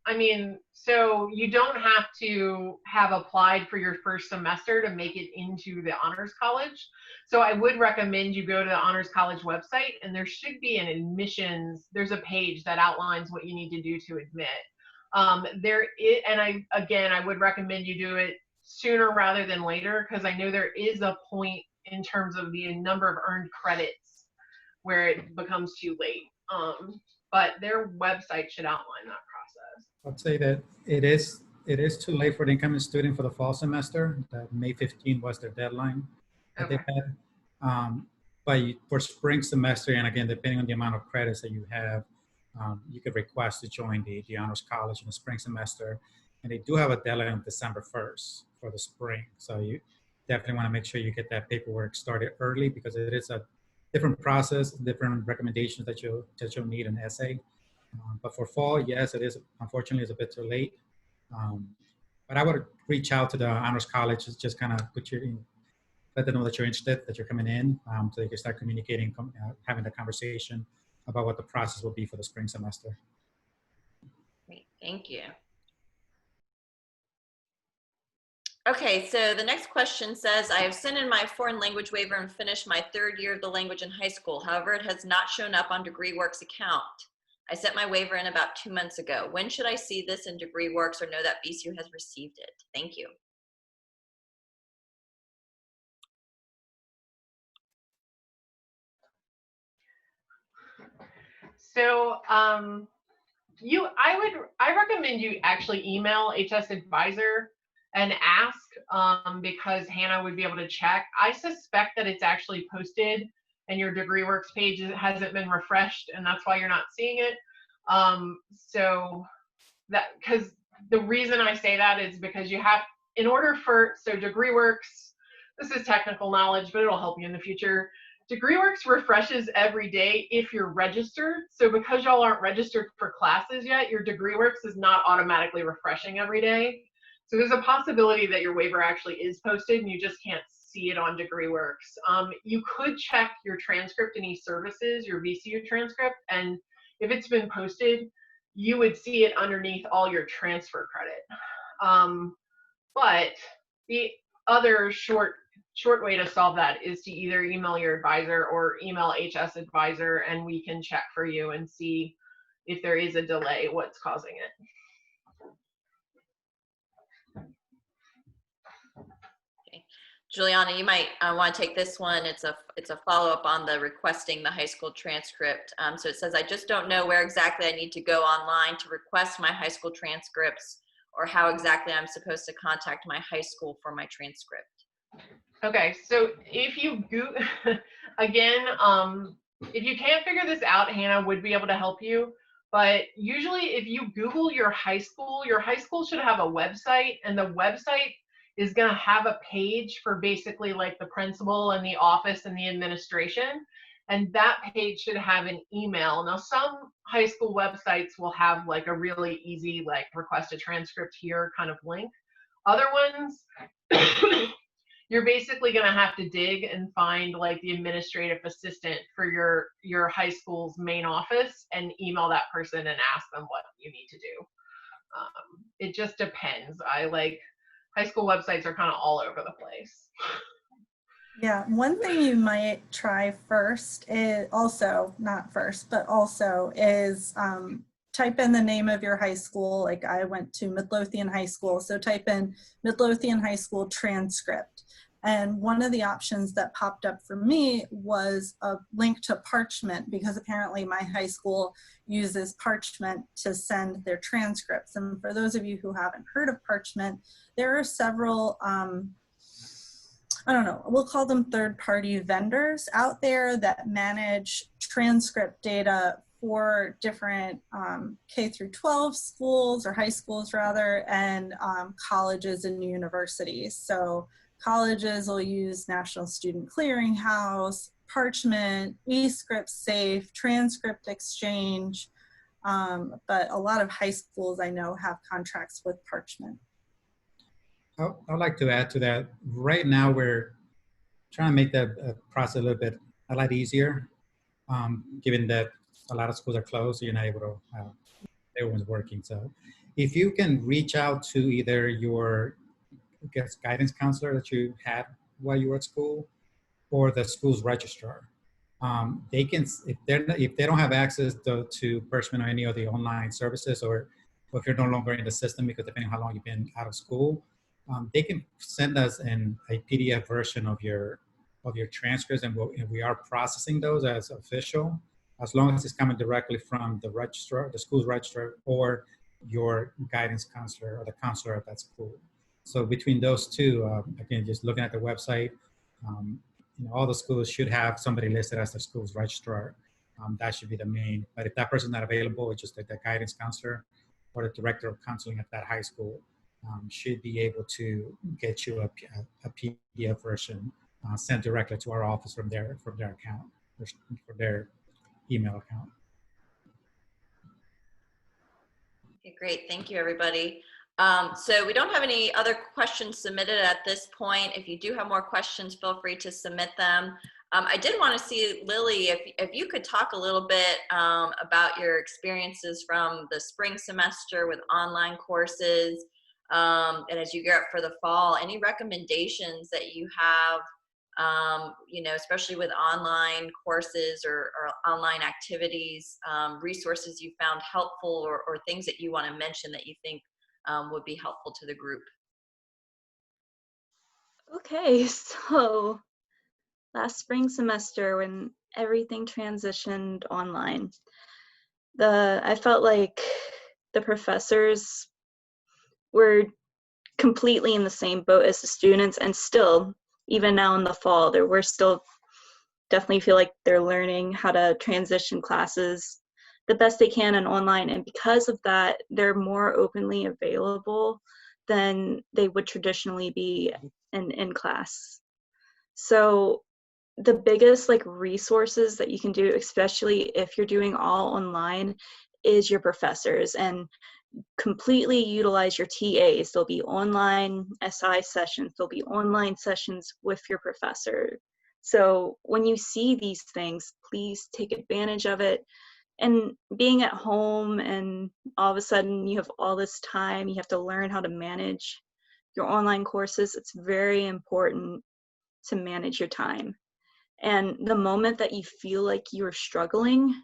so you don't have to have applied for your first semester to make it into the Honors College. So I would recommend you go to the Honors College website, and there should be an admissions, there's a page that outlines what you need to do to admit. I would recommend you do it sooner rather than later, because I know there is a point in terms of the number of earned credits where it becomes too late. But their website should outline that process. I'd say that it is too late for the incoming student for the fall semester. That May 15 was their deadline that Okay. they had. But for spring semester, and again, depending on the amount of credits that you have, you could request to join the Honors College in the spring semester. And they do have a deadline of December 1st for the spring. So you definitely want to make sure you get that paperwork started early, because it is a different process, different recommendations that you'll need an essay. But for fall, yes, it is, unfortunately, it's a bit too late. But I would reach out to the Honors College, just kind of let them know that you're interested, that you're coming in, so they can start communicating, having the conversation about what the process will be for the spring semester. Great, thank you. Okay, so the next question says, I have sent in my foreign language waiver and finished my 3rd year of the language in high school. However, it has not shown up on DegreeWorks account. I sent my waiver in about 2 months ago. When should I see this in DegreeWorks or know that VCU has received it? Thank you. So I recommend you actually email HS Advisor and ask, because Hannah would be able to check. I suspect that it's actually posted and your DegreeWorks page hasn't been refreshed, and that's why you're not seeing it. Because the reason I say that is because you have, so DegreeWorks, this is technical knowledge, but it'll help you in the future. DegreeWorks refreshes every day if you're registered. So because y'all aren't registered for classes yet, your DegreeWorks is not automatically refreshing every day. So there's a possibility that your waiver actually is posted and you just can't see it on DegreeWorks. You could check your transcript in e-services, your VCU transcript, and if it's been posted, you would see it underneath all your transfer credit. But the other short way to solve that is to either email your advisor or email HS Advisor, and we can check for you and see if there is a delay, what's causing it. Juliana, you might want to take this one. It's a follow-up on the requesting the high school transcript. So it says, I just don't know where exactly I need to go online to request my high school transcripts, or how exactly I'm supposed to contact my high school for my transcript. Okay, so if you again, if you can't figure this out, Hannah would be able to help you. But usually if you Google your high school should have a website, and the website is going to have a page for basically like the principal and the office and the administration. And that page should have an email. Now, some high school websites will have like a really easy, like request a transcript here kind of link. Other ones, you're basically going to have to dig and find like the administrative assistant for your high school's main office and email that person and ask them what you need to do. It just depends. High school websites are kind of all over the place. Yeah, one thing you might try first is also, not first, but also is type in the name of your high school. Like I went to Midlothian High School, so type in Midlothian High School transcript. And one of the options that popped up for me was a link to Parchment, because apparently my high school uses Parchment to send their transcripts. And for those of you who haven't heard of Parchment, there are several, I don't know, we'll call them third-party vendors out there that manage transcript data for different K through 12 schools, or high schools rather, and colleges and universities. So colleges will use National Student Clearinghouse, Parchment, eScript Safe, Transcript Exchange, but a lot of high schools I know have contracts with Parchment. I'd like to add to that. Right now, we're trying to make that process a lot easier, given that a lot of schools are closed, so you're not able to, everyone's working. So if you can reach out to either your guidance counselor that you had while you were at school, or the school's registrar, they can, if they don't have access to Parchment or any of the online services, or if you're no longer in the system, because depending on how long you've been out of school, they can send us a PDF version of your transcripts, and we are processing those as official, as long as it's coming directly from the registrar, the school's registrar, or your guidance counselor or the counselor at that school. So between those two, again, just looking at the website, all the schools should have somebody listed as the school's registrar. That should be the main. But if that person's not available, it's just the guidance counselor or the director of counseling at that high school should be able to get you a PDF version sent directly to our office from their account, or from their email account. Okay, great. Thank you, everybody. So we don't have any other questions submitted at this point. If you do have more questions, feel free to submit them. I did want to see, Lily, if you could talk a little bit about your experiences from the spring semester with online courses, and as you gear up for the fall, any recommendations that you have, especially with online courses or online activities, resources you found helpful, or things that you want to mention that you think would be helpful to the group. Okay, so last spring semester when everything transitioned online, I felt like the professors were completely in the same boat as the students, and still, even now in the fall, we're still definitely feel like they're learning how to transition classes the best they can and online. And because of that, they're more openly available than they would traditionally be in class. So the biggest resources that you can do, especially if you're doing all online, is your professors, and completely utilize your TAs. There'll be online SI sessions, there'll be online sessions with your professor. So when you see these things, please take advantage of it. And being at home and all of a sudden you have all this time, you have to learn how to manage your online courses. It's very important to manage your time. And the moment that you feel like you're struggling,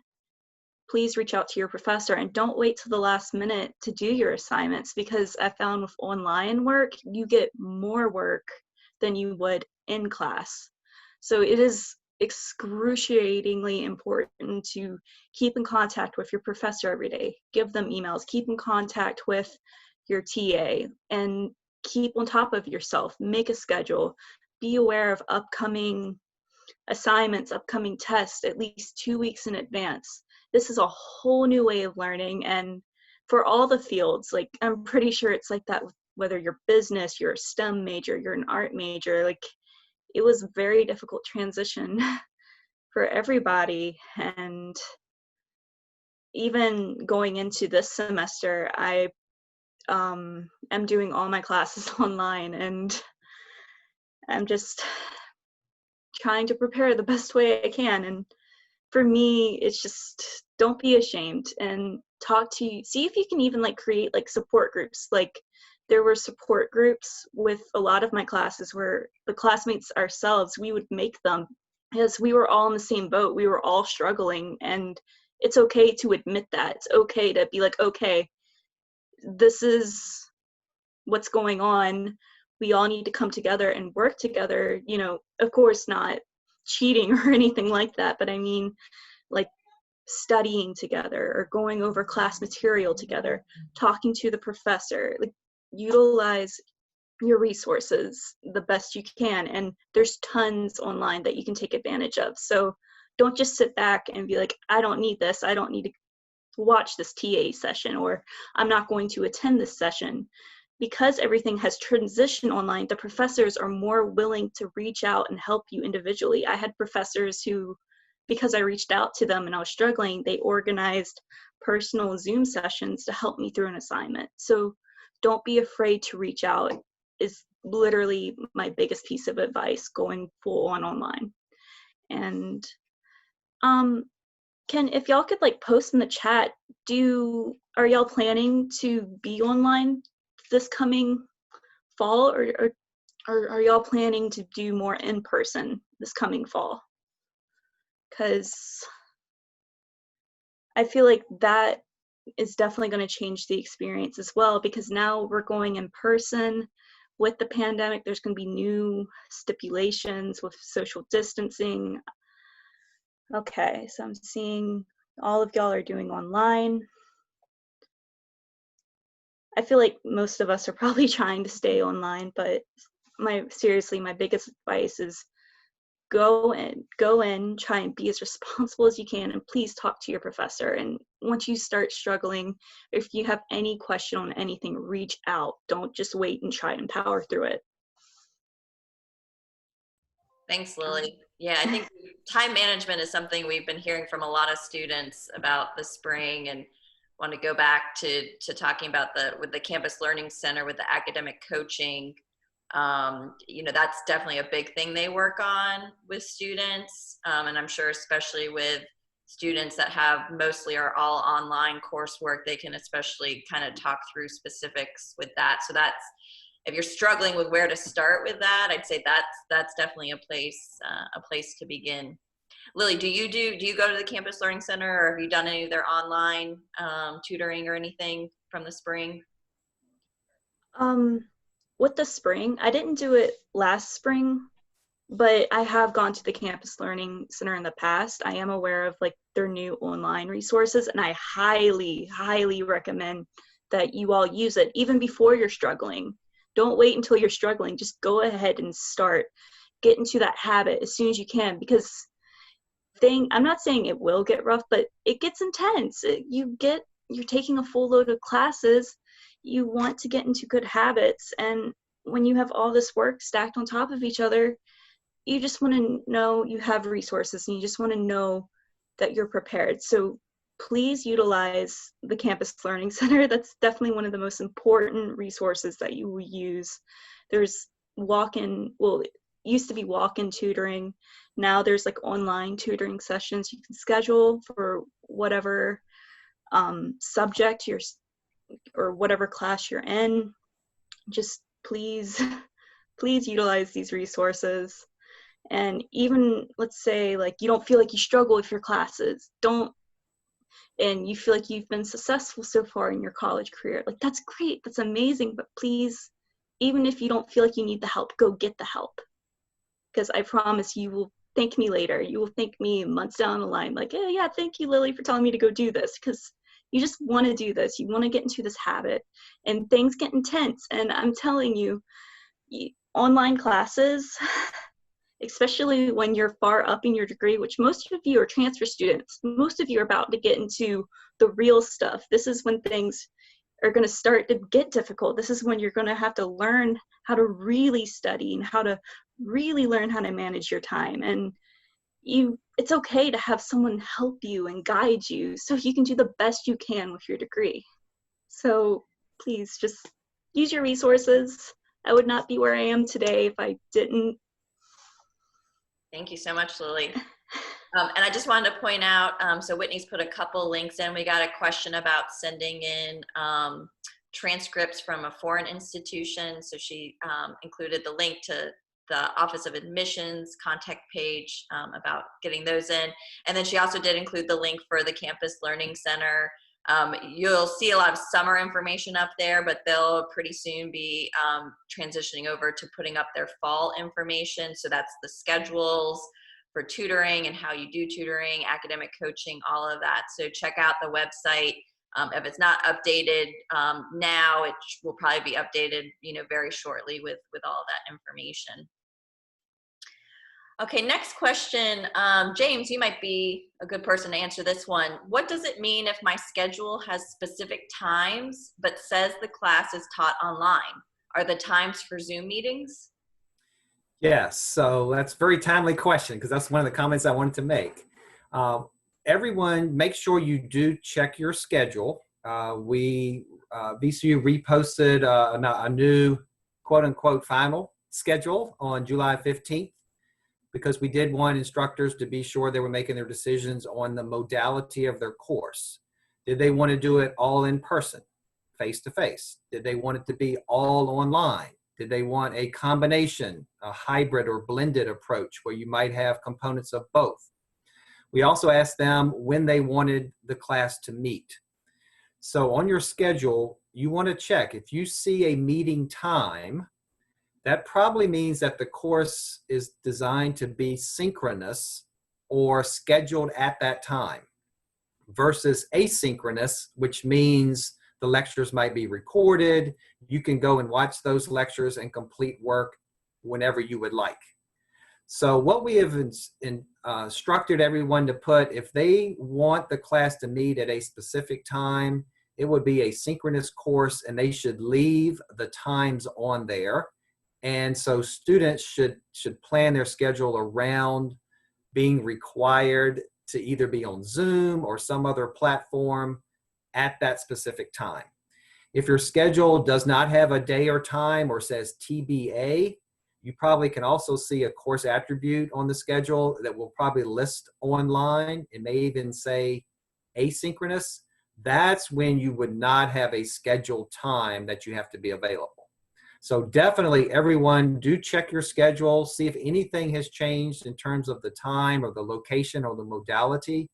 please reach out to your professor and don't wait till the last minute to do your assignments, because I found with online work, you get more work than you would in class. So it is excruciatingly important to keep in contact with your professor every day. Give them emails, keep in contact with your TA, and keep on top of yourself. Make a schedule. Be aware of upcoming assignments, upcoming tests at least 2 weeks in advance. This is a whole new way of learning, and for all the fields, like I'm pretty sure it's like that whether you're business, you're a STEM major, you're an art major, like it was a very difficult transition for everybody. And even going into this semester, I am doing all my classes online, and I'm just trying to prepare the best way I can. And for me, it's just don't be ashamed and see if you can even like create like support groups. Like there were support groups with a lot of my classes where the classmates ourselves, we would make them because we were all in the same boat. We were all struggling, and it's okay to admit that. It's okay to be like, okay, this is what's going on. We all need to come together and work together, you know, of course not cheating or anything like that, but I mean like studying together or going over class material together, talking to the professor, like utilize your resources the best you can. And there's tons online that you can take advantage of. So don't just sit back and be like, I don't need this. I don't need to watch this TA session, or I'm not going to attend this session. Because everything has transitioned online, the professors are more willing to reach out and help you individually. I had professors who, because I reached out to them and I was struggling, they organized personal Zoom sessions to help me through an assignment. So don't be afraid to reach out is literally my biggest piece of advice going full on online. And if y'all could like post in the chat, are y'all planning to be online this coming fall, or are y'all planning to do more in person this coming fall? Because I feel like that is definitely going to change the experience as well, because now we're going in person. With the pandemic, there's going to be new stipulations with social distancing. Okay, so I'm seeing all of y'all are doing online. I feel like most of us are probably trying to stay online, but seriously, my biggest advice is go in, try and be as responsible as you can, and please talk to your professor. And once you start struggling, if you have any question on anything, reach out. Don't just wait and try and power through it. Thanks, Lily. Yeah, I think time management is something we've been hearing from a lot of students about this spring, and want to go back to talking about with the Campus Learning Center, with the academic coaching. You know, that's definitely a big thing they work on with students. And I'm sure especially with students that have mostly are all online coursework, they can especially kind of talk through specifics with that. So that's, if you're struggling with where to start with that, I'd say that's definitely a place to begin. Lily, do you go to the Campus Learning Center, or have you done any of their online tutoring or anything from the spring? With the spring, I didn't do it last spring, but I have gone to the Campus Learning Center in the past. I am aware of like their new online resources, and I highly, highly recommend that you all use it even before you're struggling. Don't wait until you're struggling. Just go ahead and start. Get into that habit as soon as you can, because I'm not saying it will get rough, but it gets intense. You're taking a full load of classes. You want to get into good habits, and when you have all this work stacked on top of each other, you just want to know you have resources, and you just want to know that you're prepared. So please utilize the Campus Learning Center. That's definitely one of the most important resources that you will use. There's it used to be walk-in tutoring. Now there's like online tutoring sessions you can schedule for whatever subject or whatever class you're in. Just please utilize these resources. And even, let's say like you don't feel like you struggle with your classes, don't and you feel like you've been successful so far in your college career. Like, that's great, that's amazing, but please, even if you don't feel like you need the help, go get the help. Because I promise you will thank me later. You will thank me months down the line, like, hey, yeah, thank you, Lily, for telling me to go do this. Because you just want to do this. You want to get into this habit, and things get intense. And I'm telling you, online classes, especially when you're far up in your degree, which most of you are transfer students, most of you are about to get into the real stuff. This is when things are going to start to get difficult. This is when you're going to have to learn how to really study and how to really learn how to manage your time. And it's okay to have someone help you and guide you so you can do the best you can with your degree. So please just use your resources. I would not be where I am today if I didn't. Thank you so much, Lily. And I just wanted to point out, so Whitney's put a couple links in. We got a question about sending in transcripts from a foreign institution. So she included the link to the Office of Admissions contact page about getting those in. And then she also did include the link for the Campus Learning Center. You'll see a lot of summer information up there, but they'll pretty soon be transitioning over to putting up their fall information. So that's the schedules for tutoring and how you do tutoring, academic coaching, all of that. So check out the website. If it's not updated now, it will probably be updated, very shortly with all of that information. Okay, next question. James, you might be a good person to answer this one. What does it mean if my schedule has specific times but says the class is taught online? Are the times for Zoom meetings? Yes, so that's a very timely question because that's one of the comments I wanted to make. Everyone, make sure you do check your schedule. VCU reposted a new quote-unquote final schedule on July 15th. Because we did want instructors to be sure they were making their decisions on the modality of their course. Did they want to do it all in person, face-to-face? Did they want it to be all online? Did they want a combination, a hybrid or blended approach where you might have components of both? We also asked them when they wanted the class to meet. So on your schedule, you want to check if you see a meeting time. That probably means that the course is designed to be synchronous or scheduled at that time versus asynchronous, which means the lectures might be recorded. You can go and watch those lectures and complete work whenever you would like. So what we have instructed everyone to put, if they want the class to meet at a specific time, it would be a synchronous course and they should leave the times on there. And so students should plan their schedule around being required to either be on Zoom or some other platform at that specific time. If your schedule does not have a day or time or says TBA, you probably can also see a course attribute on the schedule that will probably list online. It may even say asynchronous. That's when you would not have a scheduled time that you have to be available. So definitely everyone do check your schedule, see if anything has changed in terms of the time or the location or the modality.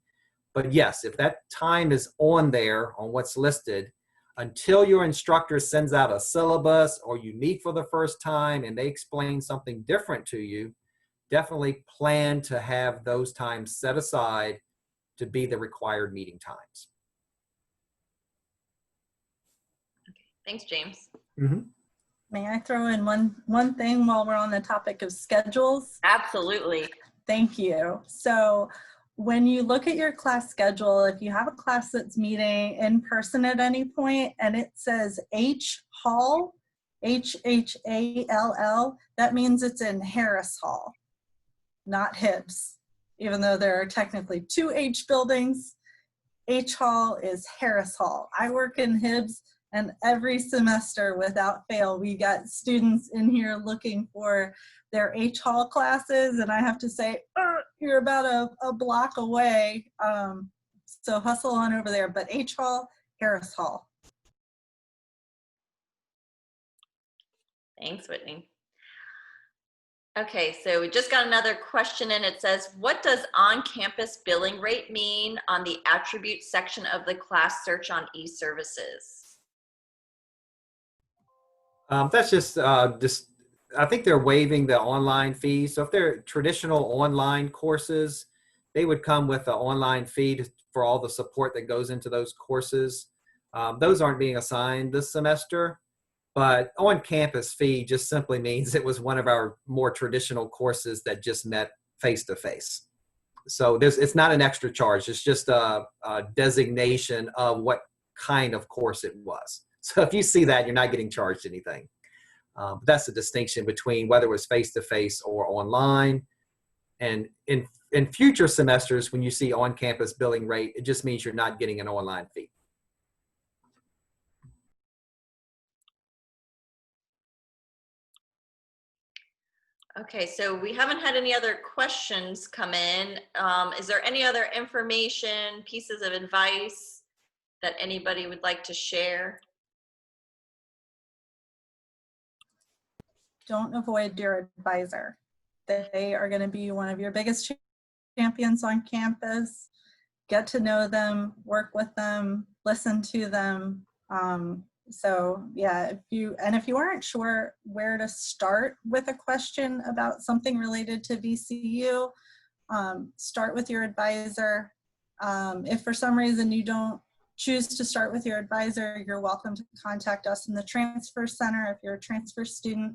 But yes, if that time is on there on what's listed, until your instructor sends out a syllabus or you meet for the first time and they explain something different to you, definitely plan to have those times set aside to be the required meeting times. Okay, thanks, James. Mm-hmm. May I throw in one thing while we're on the topic of schedules? Absolutely. Thank you. So when you look at your class schedule, if you have a class that's meeting in person at any point and it says H Hall, H-H-A-L-L, that means it's in Harris Hall, not Hibbs. Even though there are technically 2 H buildings, H Hall is Harris Hall. I work in Hibbs, and every semester without fail, we got students in here looking for their H Hall classes, and I have to say, you're about a block away, so hustle on over there. But H Hall, Harris Hall. Thanks, Whitney. Okay, so we just got another question in. It says, what does on-campus billing rate mean on the attribute section of the class search on e-services? That's just, I think they're waiving the online fee. So if they're traditional online courses, they would come with an online fee for all the support that goes into those courses. Those aren't being assigned this semester, but on-campus fee just simply means it was one of our more traditional courses that just met face-to-face. So it's not an extra charge. It's just a designation of what kind of course it was. So if you see that, you're not getting charged anything. But that's the distinction between whether it was face-to-face or online. And in future semesters, when you see on-campus billing rate, it just means you're not getting an online fee. Okay, so we haven't had any other questions come in. Is there any other information, pieces of advice that anybody would like to share? Don't avoid your advisor. They are going to be one of your biggest champions on campus. Get to know them, work with them, listen to them. So yeah, if you aren't sure where to start with a question about something related to VCU, start with your advisor. If for some reason you don't choose to start with your advisor, you're welcome to contact us in the transfer center if you're a transfer student.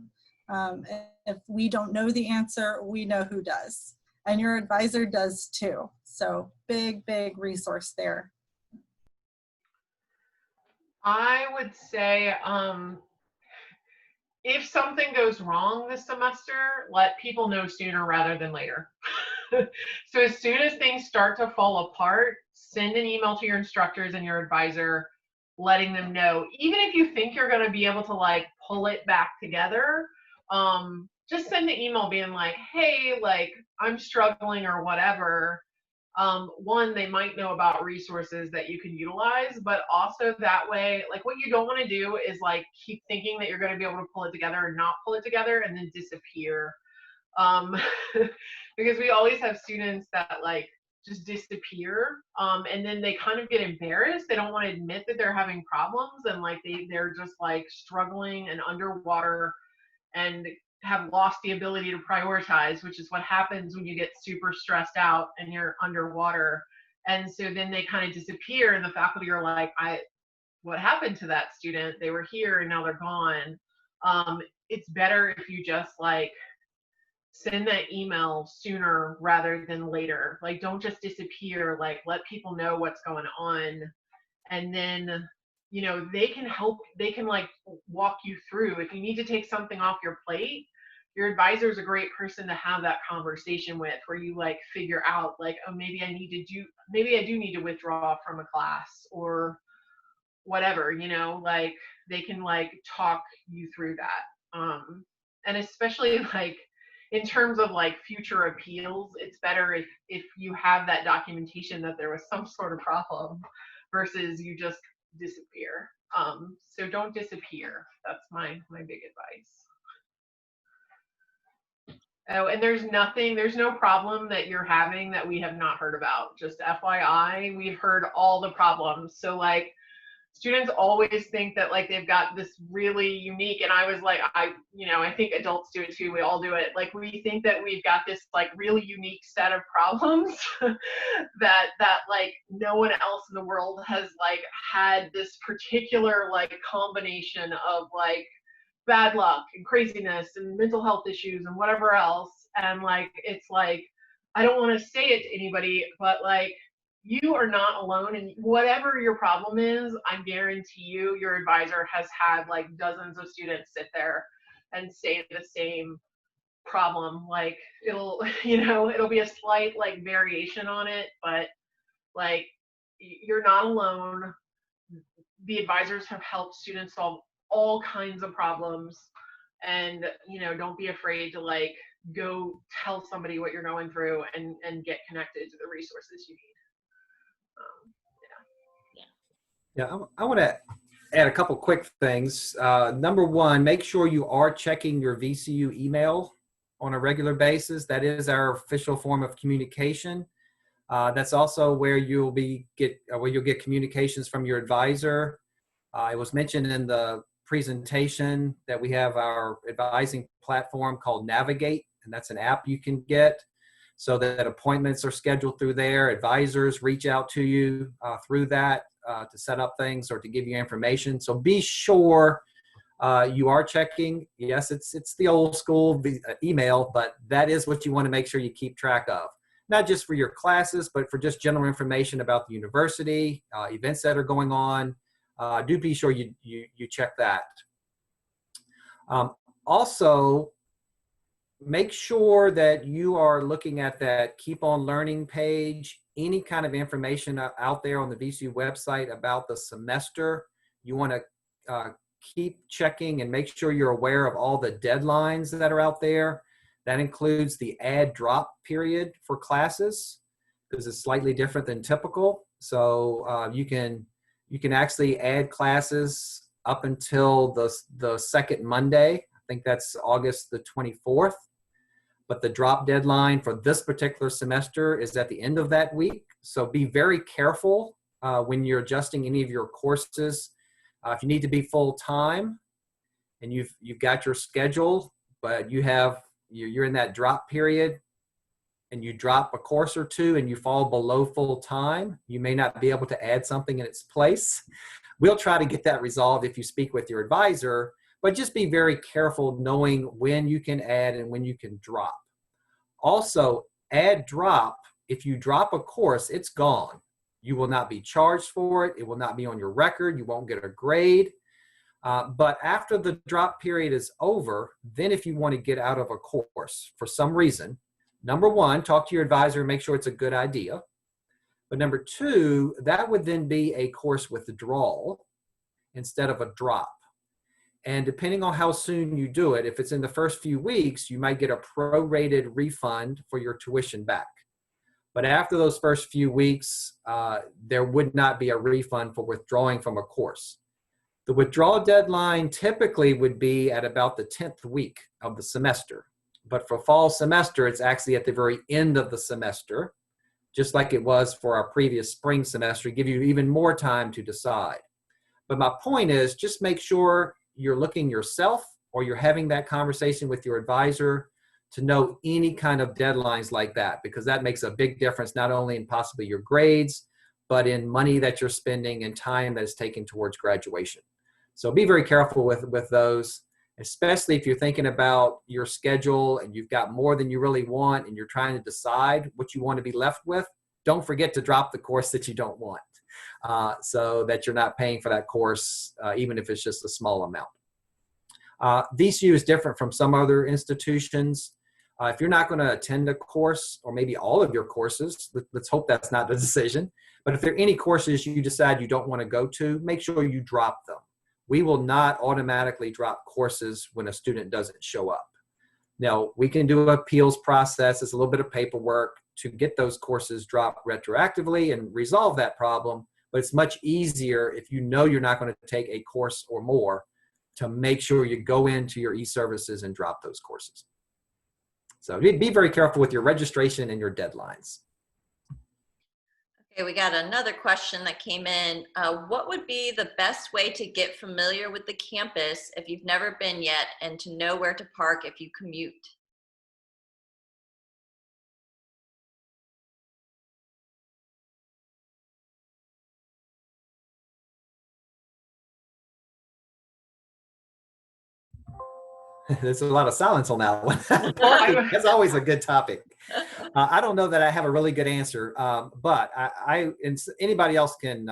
If we don't know the answer, we know who does. And your advisor does too. So big resource there. I would say if something goes wrong this semester, let people know sooner rather than later. So as soon as things start to fall apart, send an email to your instructors and your advisor, letting them know. Even if you think you're going to be able to like pull it back together, just send the email being like, hey, like I'm struggling or whatever. One, they might know about resources that you can utilize, but also that way, like what you don't want to do is like keep thinking that you're going to be able to pull it together and not pull it together and then disappear. Because we always have students that like just disappear, and then they kind of get embarrassed. They don't want to admit that they're having problems, and like they're just like struggling and underwater and have lost the ability to prioritize, which is what happens when you get super stressed out and you're underwater. And so then they kind of disappear, and the faculty are like, what happened to that student? They were here and now they're gone. It's better if you just like send that email sooner rather than later. Like don't just disappear, like let people know what's going on. And then, you know, they can help, they can like walk you through. If you need to take something off your plate, your advisor is a great person to have that conversation with, where you like figure out like, oh, maybe I do need to withdraw from a class or whatever, you know, like they can like talk you through that. And especially like in terms of like future appeals, it's better if you have that documentation that there was some sort of problem versus you just disappear. So don't disappear. That's my big advice. Oh, and there's no problem that you're having that we have not heard about. Just FYI, we've heard all the problems. So like students always think that like they've got this really unique, and I was like, I think adults do it too, we all do it. Like we think that we've got this like really unique set of problems that like no one else in the world has like had this particular like combination of like bad luck and craziness and mental health issues and whatever else. And like it's like I don't want to say it to anybody, but like you are not alone, and whatever your problem is, I guarantee you your advisor has had like dozens of students sit there and say the same problem. Like it'll be a slight like variation on it, but like you're not alone. The advisors have helped students solve all kinds of problems, and don't be afraid to like go tell somebody what you're going through and get connected to the resources you need. Yeah, I want to add a couple quick things. Number one, make sure you are checking your VCU email on a regular basis. That is our official form of communication. That's also where you'll get communications from your advisor. It was mentioned in the presentation that we have our advising platform called Navigate, and that's an app you can get so that appointments are scheduled through there. Advisors reach out to you through that to set up things or to give you information. So be sure you are checking. Yes, it's the old school email, but that is what you want to make sure you keep track of. Not just for your classes, but for just general information about the university, events that are going on. Do be sure you check that. Also, make sure that you are looking at that Keep on Learning page. Any kind of information out there on the VCU website about the semester, you want to keep checking and make sure you're aware of all the deadlines that are out there. That includes the add drop period for classes, because it's slightly different than typical. So you can actually add classes up until the second Monday. I think that's August the 24th. But the drop deadline for this particular semester is at the end of that week. So be very careful when you're adjusting any of your courses. If you need to be full-time and you've got your schedule, but you're in that drop period and you drop a course or two and you fall below full-time, you may not be able to add something in its place. We'll try to get that resolved if you speak with your advisor, but just be very careful knowing when you can add and when you can drop. Also, add drop. If you drop a course, it's gone. You will not be charged for it. It will not be on your record. You won't get a grade. But after the drop period is over, then if you want to get out of a course for some reason, number one, talk to your advisor and make sure it's a good idea. But number two, that would then be a course withdrawal instead of a drop. And depending on how soon you do it, if it's in the first few weeks, you might get a prorated refund for your tuition back. But after those first few weeks, there would not be a refund for withdrawing from a course. The withdrawal deadline typically would be at about the 10th week of the semester. But for fall semester, it's actually at the very end of the semester, just like it was for our previous spring semester, give you even more time to decide. But my point is, just make sure you're looking yourself or you're having that conversation with your advisor to know any kind of deadlines like that, because that makes a big difference, not only in possibly your grades, but in money that you're spending and time that is taken towards graduation. So be very careful with those, especially if you're thinking about your schedule and you've got more than you really want and you're trying to decide what you want to be left with. Don't forget to drop the course that you don't want, so that you're not paying for that course, even if it's just a small amount. VCU is different from some other institutions. If you're not going to attend a course, or maybe all of your courses, let's hope that's not the decision, but if there are any courses you decide you don't want to go to, make sure you drop them. We will not automatically drop courses when a student doesn't show up. Now, we can do an appeals process. It's a little bit of paperwork to get those courses dropped retroactively and resolve that problem, but it's much easier if you know you're not going to take a course or more to make sure you go into your e-services and drop those courses. So be very careful with your registration and your deadlines. Okay, we got another question that came in. What would be the best way to get familiar with the campus if you've never been yet and to know where to park if you commute? There's a lot of silence on that one. That's always a good topic. I don't know that I have a really good answer, but and anybody else can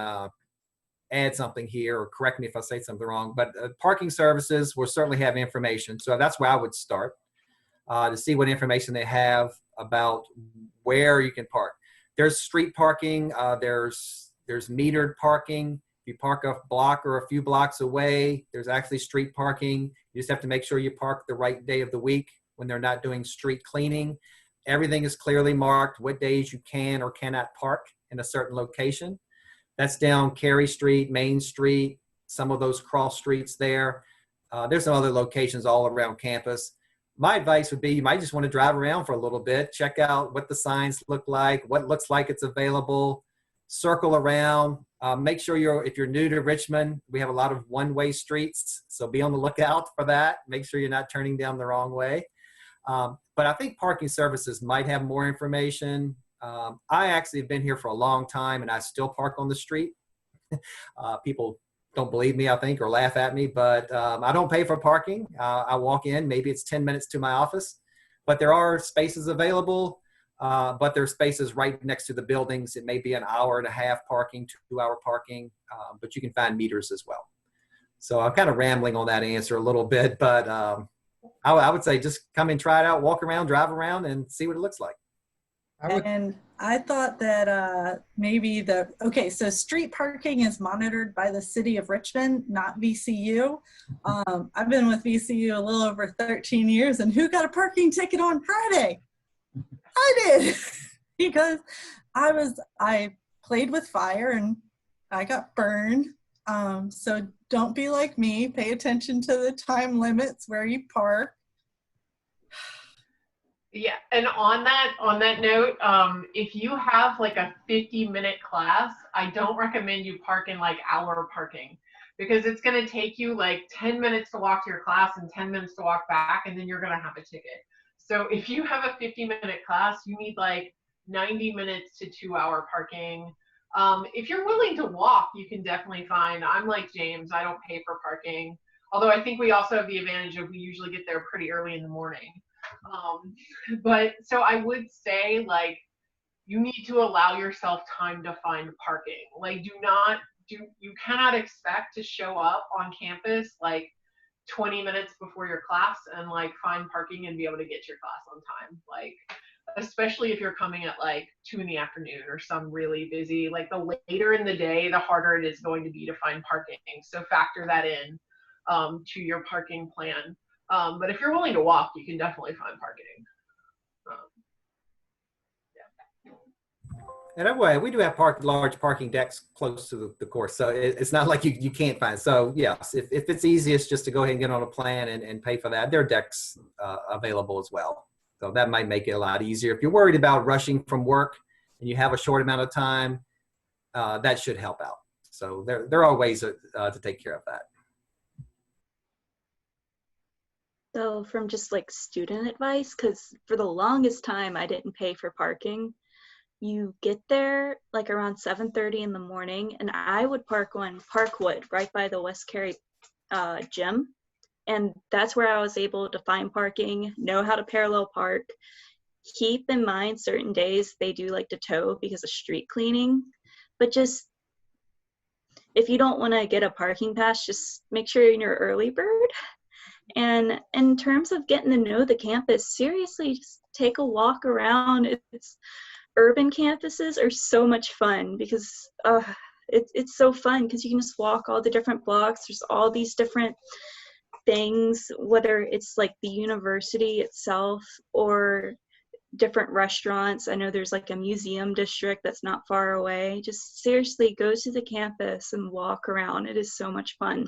add something here or correct me if I say something wrong, but parking services will certainly have information. So that's where I would start to see what information they have about where you can park. There's street parking, there's metered parking. If you park a block or a few blocks away, there's actually street parking. You just have to make sure you park the right day of the week when they're not doing street cleaning. Everything is clearly marked what days you can or cannot park in a certain location. That's down Cary Street, Main Street, some of those cross streets there. There's some other locations all around campus. my advice would be you might just want to drive around for a little bit, check out what the signs look like, what looks like it's available, circle around. Make sure if you're new to Richmond, we have a lot of one-way streets, so be on the lookout for that. Make sure you're not turning down the wrong way. But I think parking services might have more information. I actually have been here for a long time and I still park on the street. People don't believe me, I think, or laugh at me, but I don't pay for parking. I walk in, maybe it's 10 minutes to my office, but there are spaces available, but there are spaces right next to the buildings. It may be an hour and a half parking, 2-hour parking, but you can find meters as well. So I'm kind of rambling on that answer a little bit, but I would say just come and try it out, walk around, drive around, and see what it looks like. And I thought that okay, so street parking is monitored by the city of Richmond, not VCU. I've been with VCU a little over 13 years, and who got a parking ticket on Friday? I did, because I played with fire and I got burned. So don't be like me, pay attention to the time limits where you park. Yeah, and on that note, if you have like a 50-minute class, I don't recommend you park in like hour parking, because it's going to take you like 10 minutes to walk to your class and 10 minutes to walk back, and then you're going to have a ticket. So if you have a 50-minute class, you need like 90 minutes to 2-hour parking. If you're willing to walk, you can definitely find, I'm like James, I don't pay for parking. Although I think we also have the advantage of we usually get there pretty early in the morning. But so I would say, like, you need to allow yourself time to find parking. Like, you cannot expect to show up on campus like 20 minutes before your class and like find parking and be able to get to your class on time. Like, especially if you're coming at like 2 in the afternoon or some really busy, like the later in the day, the harder it is going to be to find parking. So factor that in to your parking plan. But if you're willing to walk, you can definitely find parking. And anyway, we do have large parking decks close to the course, so it's not like you can't find. So yes, if it's easiest just to go ahead and get on a plan and pay for that, there are decks available as well. So that might make it a lot easier. If you're worried about rushing from work and you have a short amount of time, that should help out. So there are ways to take care of that. So from just like student advice, because for the longest time I didn't pay for parking. You get there like around 7:30 in the morning, and I would park on Parkwood right by the West Cary gym. And that's where I was able to find parking, know how to parallel park. Keep in mind certain days they do like to tow because of street cleaning. But just if you don't want to get a parking pass, just make sure you're in your early bird. And in terms of getting to know the campus, seriously, just take a walk around. Urban campuses are so much fun because it's so fun because you can just walk all the different blocks. There's all these different things, whether it's like the university itself or different restaurants. I know there's like a museum district that's not far away. Just seriously go to the campus and walk around. It is so much fun.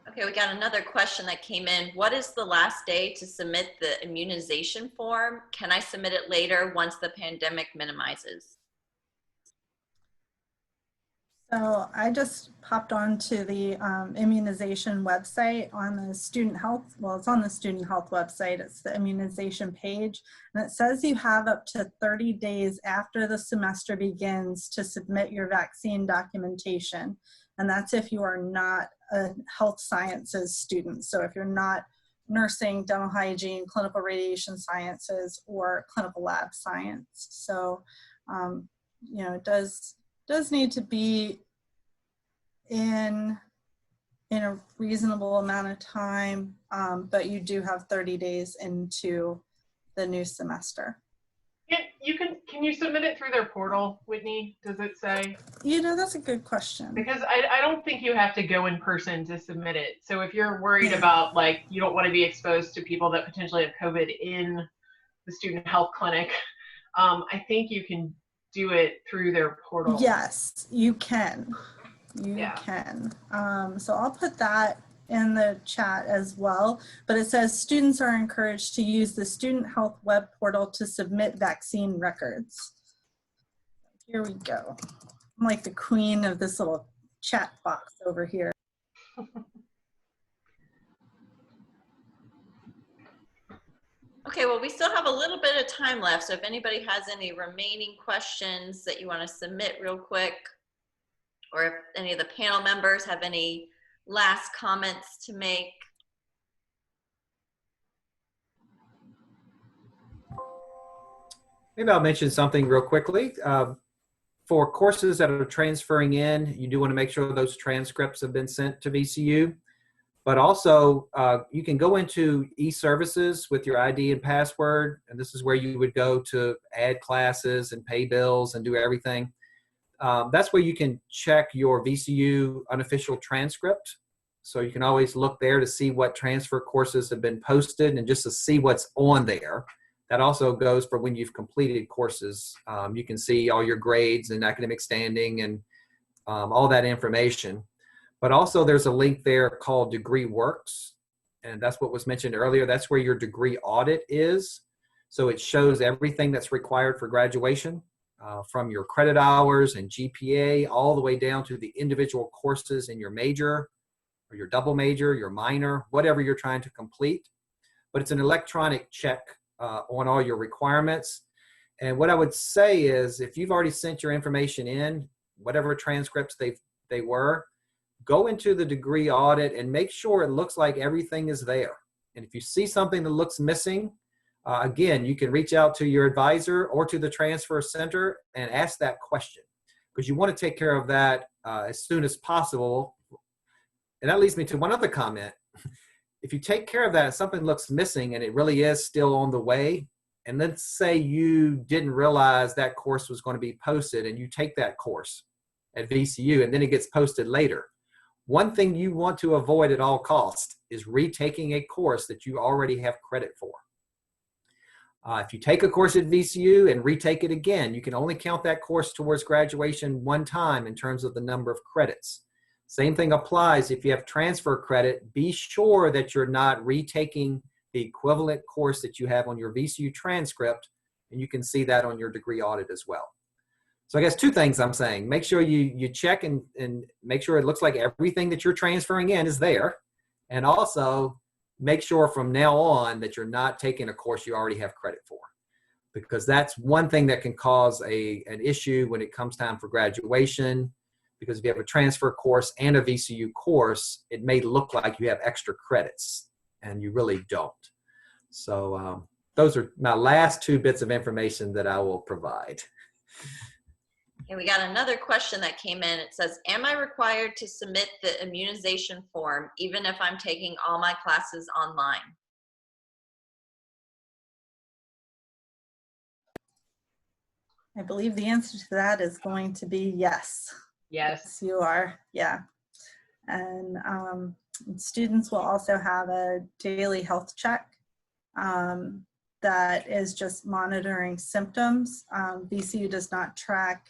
Okay, we got another question that came in. What is the last day to submit the immunization form? Can I submit it later once the pandemic minimizes? So I just popped onto the immunization website on the student health, well, it's on the student health website. It's the immunization page. And it says you have up to 30 days after the semester begins to submit your vaccine documentation. And that's if you are not a health sciences student. So if you're not nursing, dental hygiene, clinical radiation sciences, or clinical lab science. So, you know, it does need to be in a reasonable amount of time, but you do have 30 days into the new semester. Can you submit it through their portal, Whitney? Does it say? You know, that's a good question. Because I don't think you have to go in person to submit it. So if you're worried about, like, you don't want to be exposed to people that potentially have COVID in the student health clinic, I think you can do it through their portal. Yes, you can. You Yeah. can. So I'll put that in the chat as well, but it says students are encouraged to use the Student Health web portal to submit vaccine records. Here we go. I'm like the queen of this little chat box over here. Okay, well, we still have a little bit of time left, so if anybody has any remaining questions that you want to submit real quick, or if any of the panel members have any last comments to make. Maybe I'll mention something real quickly. For courses that are transferring in, you do want to make sure those transcripts have been sent to VCU. But also, you can go into e-services with your ID and password, and this is where you would go to add classes and pay bills and do everything. That's where you can check your VCU unofficial transcript. So you can always look there to see what transfer courses have been posted and just to see what's on there. That also goes for when you've completed courses. You can see all your grades and academic standing and all that information. But also there's a link there called Degree Works, and that's what was mentioned earlier. That's where your degree audit is. So it shows everything that's required for graduation, from your credit hours and GPA all the way down to the individual courses in your major or your double major, your minor, whatever you're trying to complete. But it's an electronic check on all your requirements. And what I would say is if you've already sent your information in, whatever transcripts they were, go into the degree audit and make sure it looks like everything is there. And if you see something that looks missing, again, you can reach out to your advisor or to the transfer center and ask that question, because you want to take care of that as soon as possible. And that leads me to one other comment. If you take care of that and something looks missing and it really is still on the way, and let's say you didn't realize that course was going to be posted and you take that course at VCU and then it gets posted later. One thing you want to avoid at all costs is retaking a course that you already have credit for. If you take a course at VCU and retake it again, you can only count that course towards graduation one time in terms of the number of credits. Same thing applies if you have transfer credit. Be sure that you're not retaking the equivalent course that you have on your VCU transcript, and you can see that on your degree audit as well. So I guess two things I'm saying. Make sure you check and make sure it looks like everything that you're transferring in is there. And also make sure from now on that you're not taking a course you already have credit for, because that's one thing that can cause an issue when it comes time for graduation. Because if you have a transfer course and a VCU course, it may look like you have extra credits and you really don't. So those are my last two bits of information that I will provide. And we got another question that came in. It says, am I required to submit the immunization form even if I'm taking all my classes online? I believe the answer to that is going to be yes. Yes. You are, yeah. And students will also have a daily health check that is just monitoring symptoms. VCU does not track,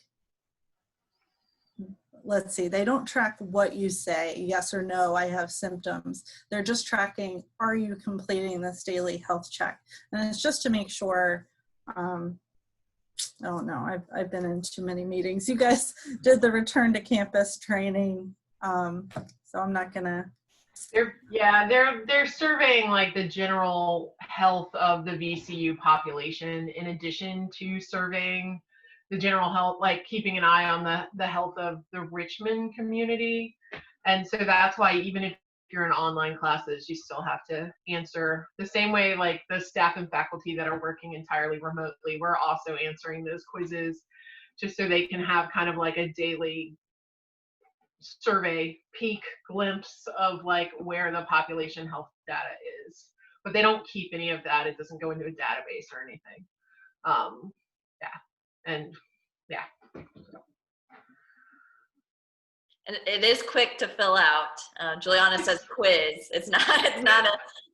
let's see, they don't track what you say, yes or no, I have symptoms. They're just tracking, are you completing this daily health check? And it's just to make sure, I don't know, I've been in too many meetings. You guys did the return to campus training, so I'm not gonna. They're surveying like the general health of the VCU population in addition to surveying the general health, like keeping an eye on the health of the Richmond community. And so that's why even if you're in online classes, you still have to answer the same way, like the staff and faculty that are working entirely remotely, we're also answering those quizzes just so they can have kind of like a daily survey peek glimpse of like where the population health data is. But they don't keep any of that. It doesn't go into a database or anything. And it is quick to fill out. Juliana says quiz. It's not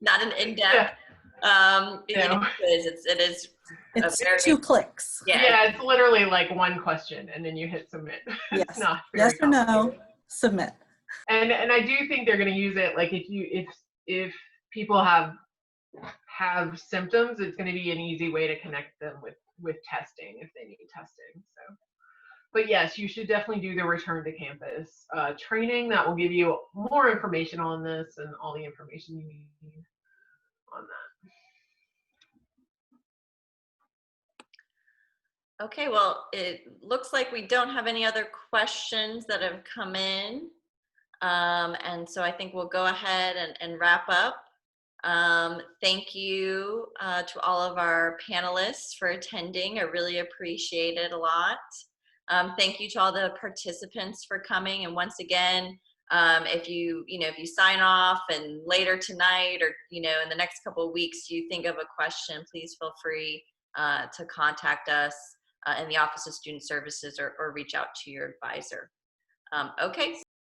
an in-depth quiz. It is It's 2 clicks. Yeah, it's literally like one question and then you hit submit. Yes. It's not very yes or no. submit. And I do think they're going to use it. Like if people have symptoms, it's going to be an easy way to connect them with testing if they need testing. So, but yes, you should definitely do the return to campus training. That will give you more information on this and all the information you need on that. Okay, well, it looks like we don't have any other questions that have come in. And so I think we'll go ahead and wrap up. Thank you to all of our panelists for attending. I really appreciate it a lot. Thank you to all the participants for coming. And once again, if you sign off and later tonight or, in the next couple of weeks, you think of a question, please feel free to contact us in the Office of Student Services or reach out to your advisor. Okay.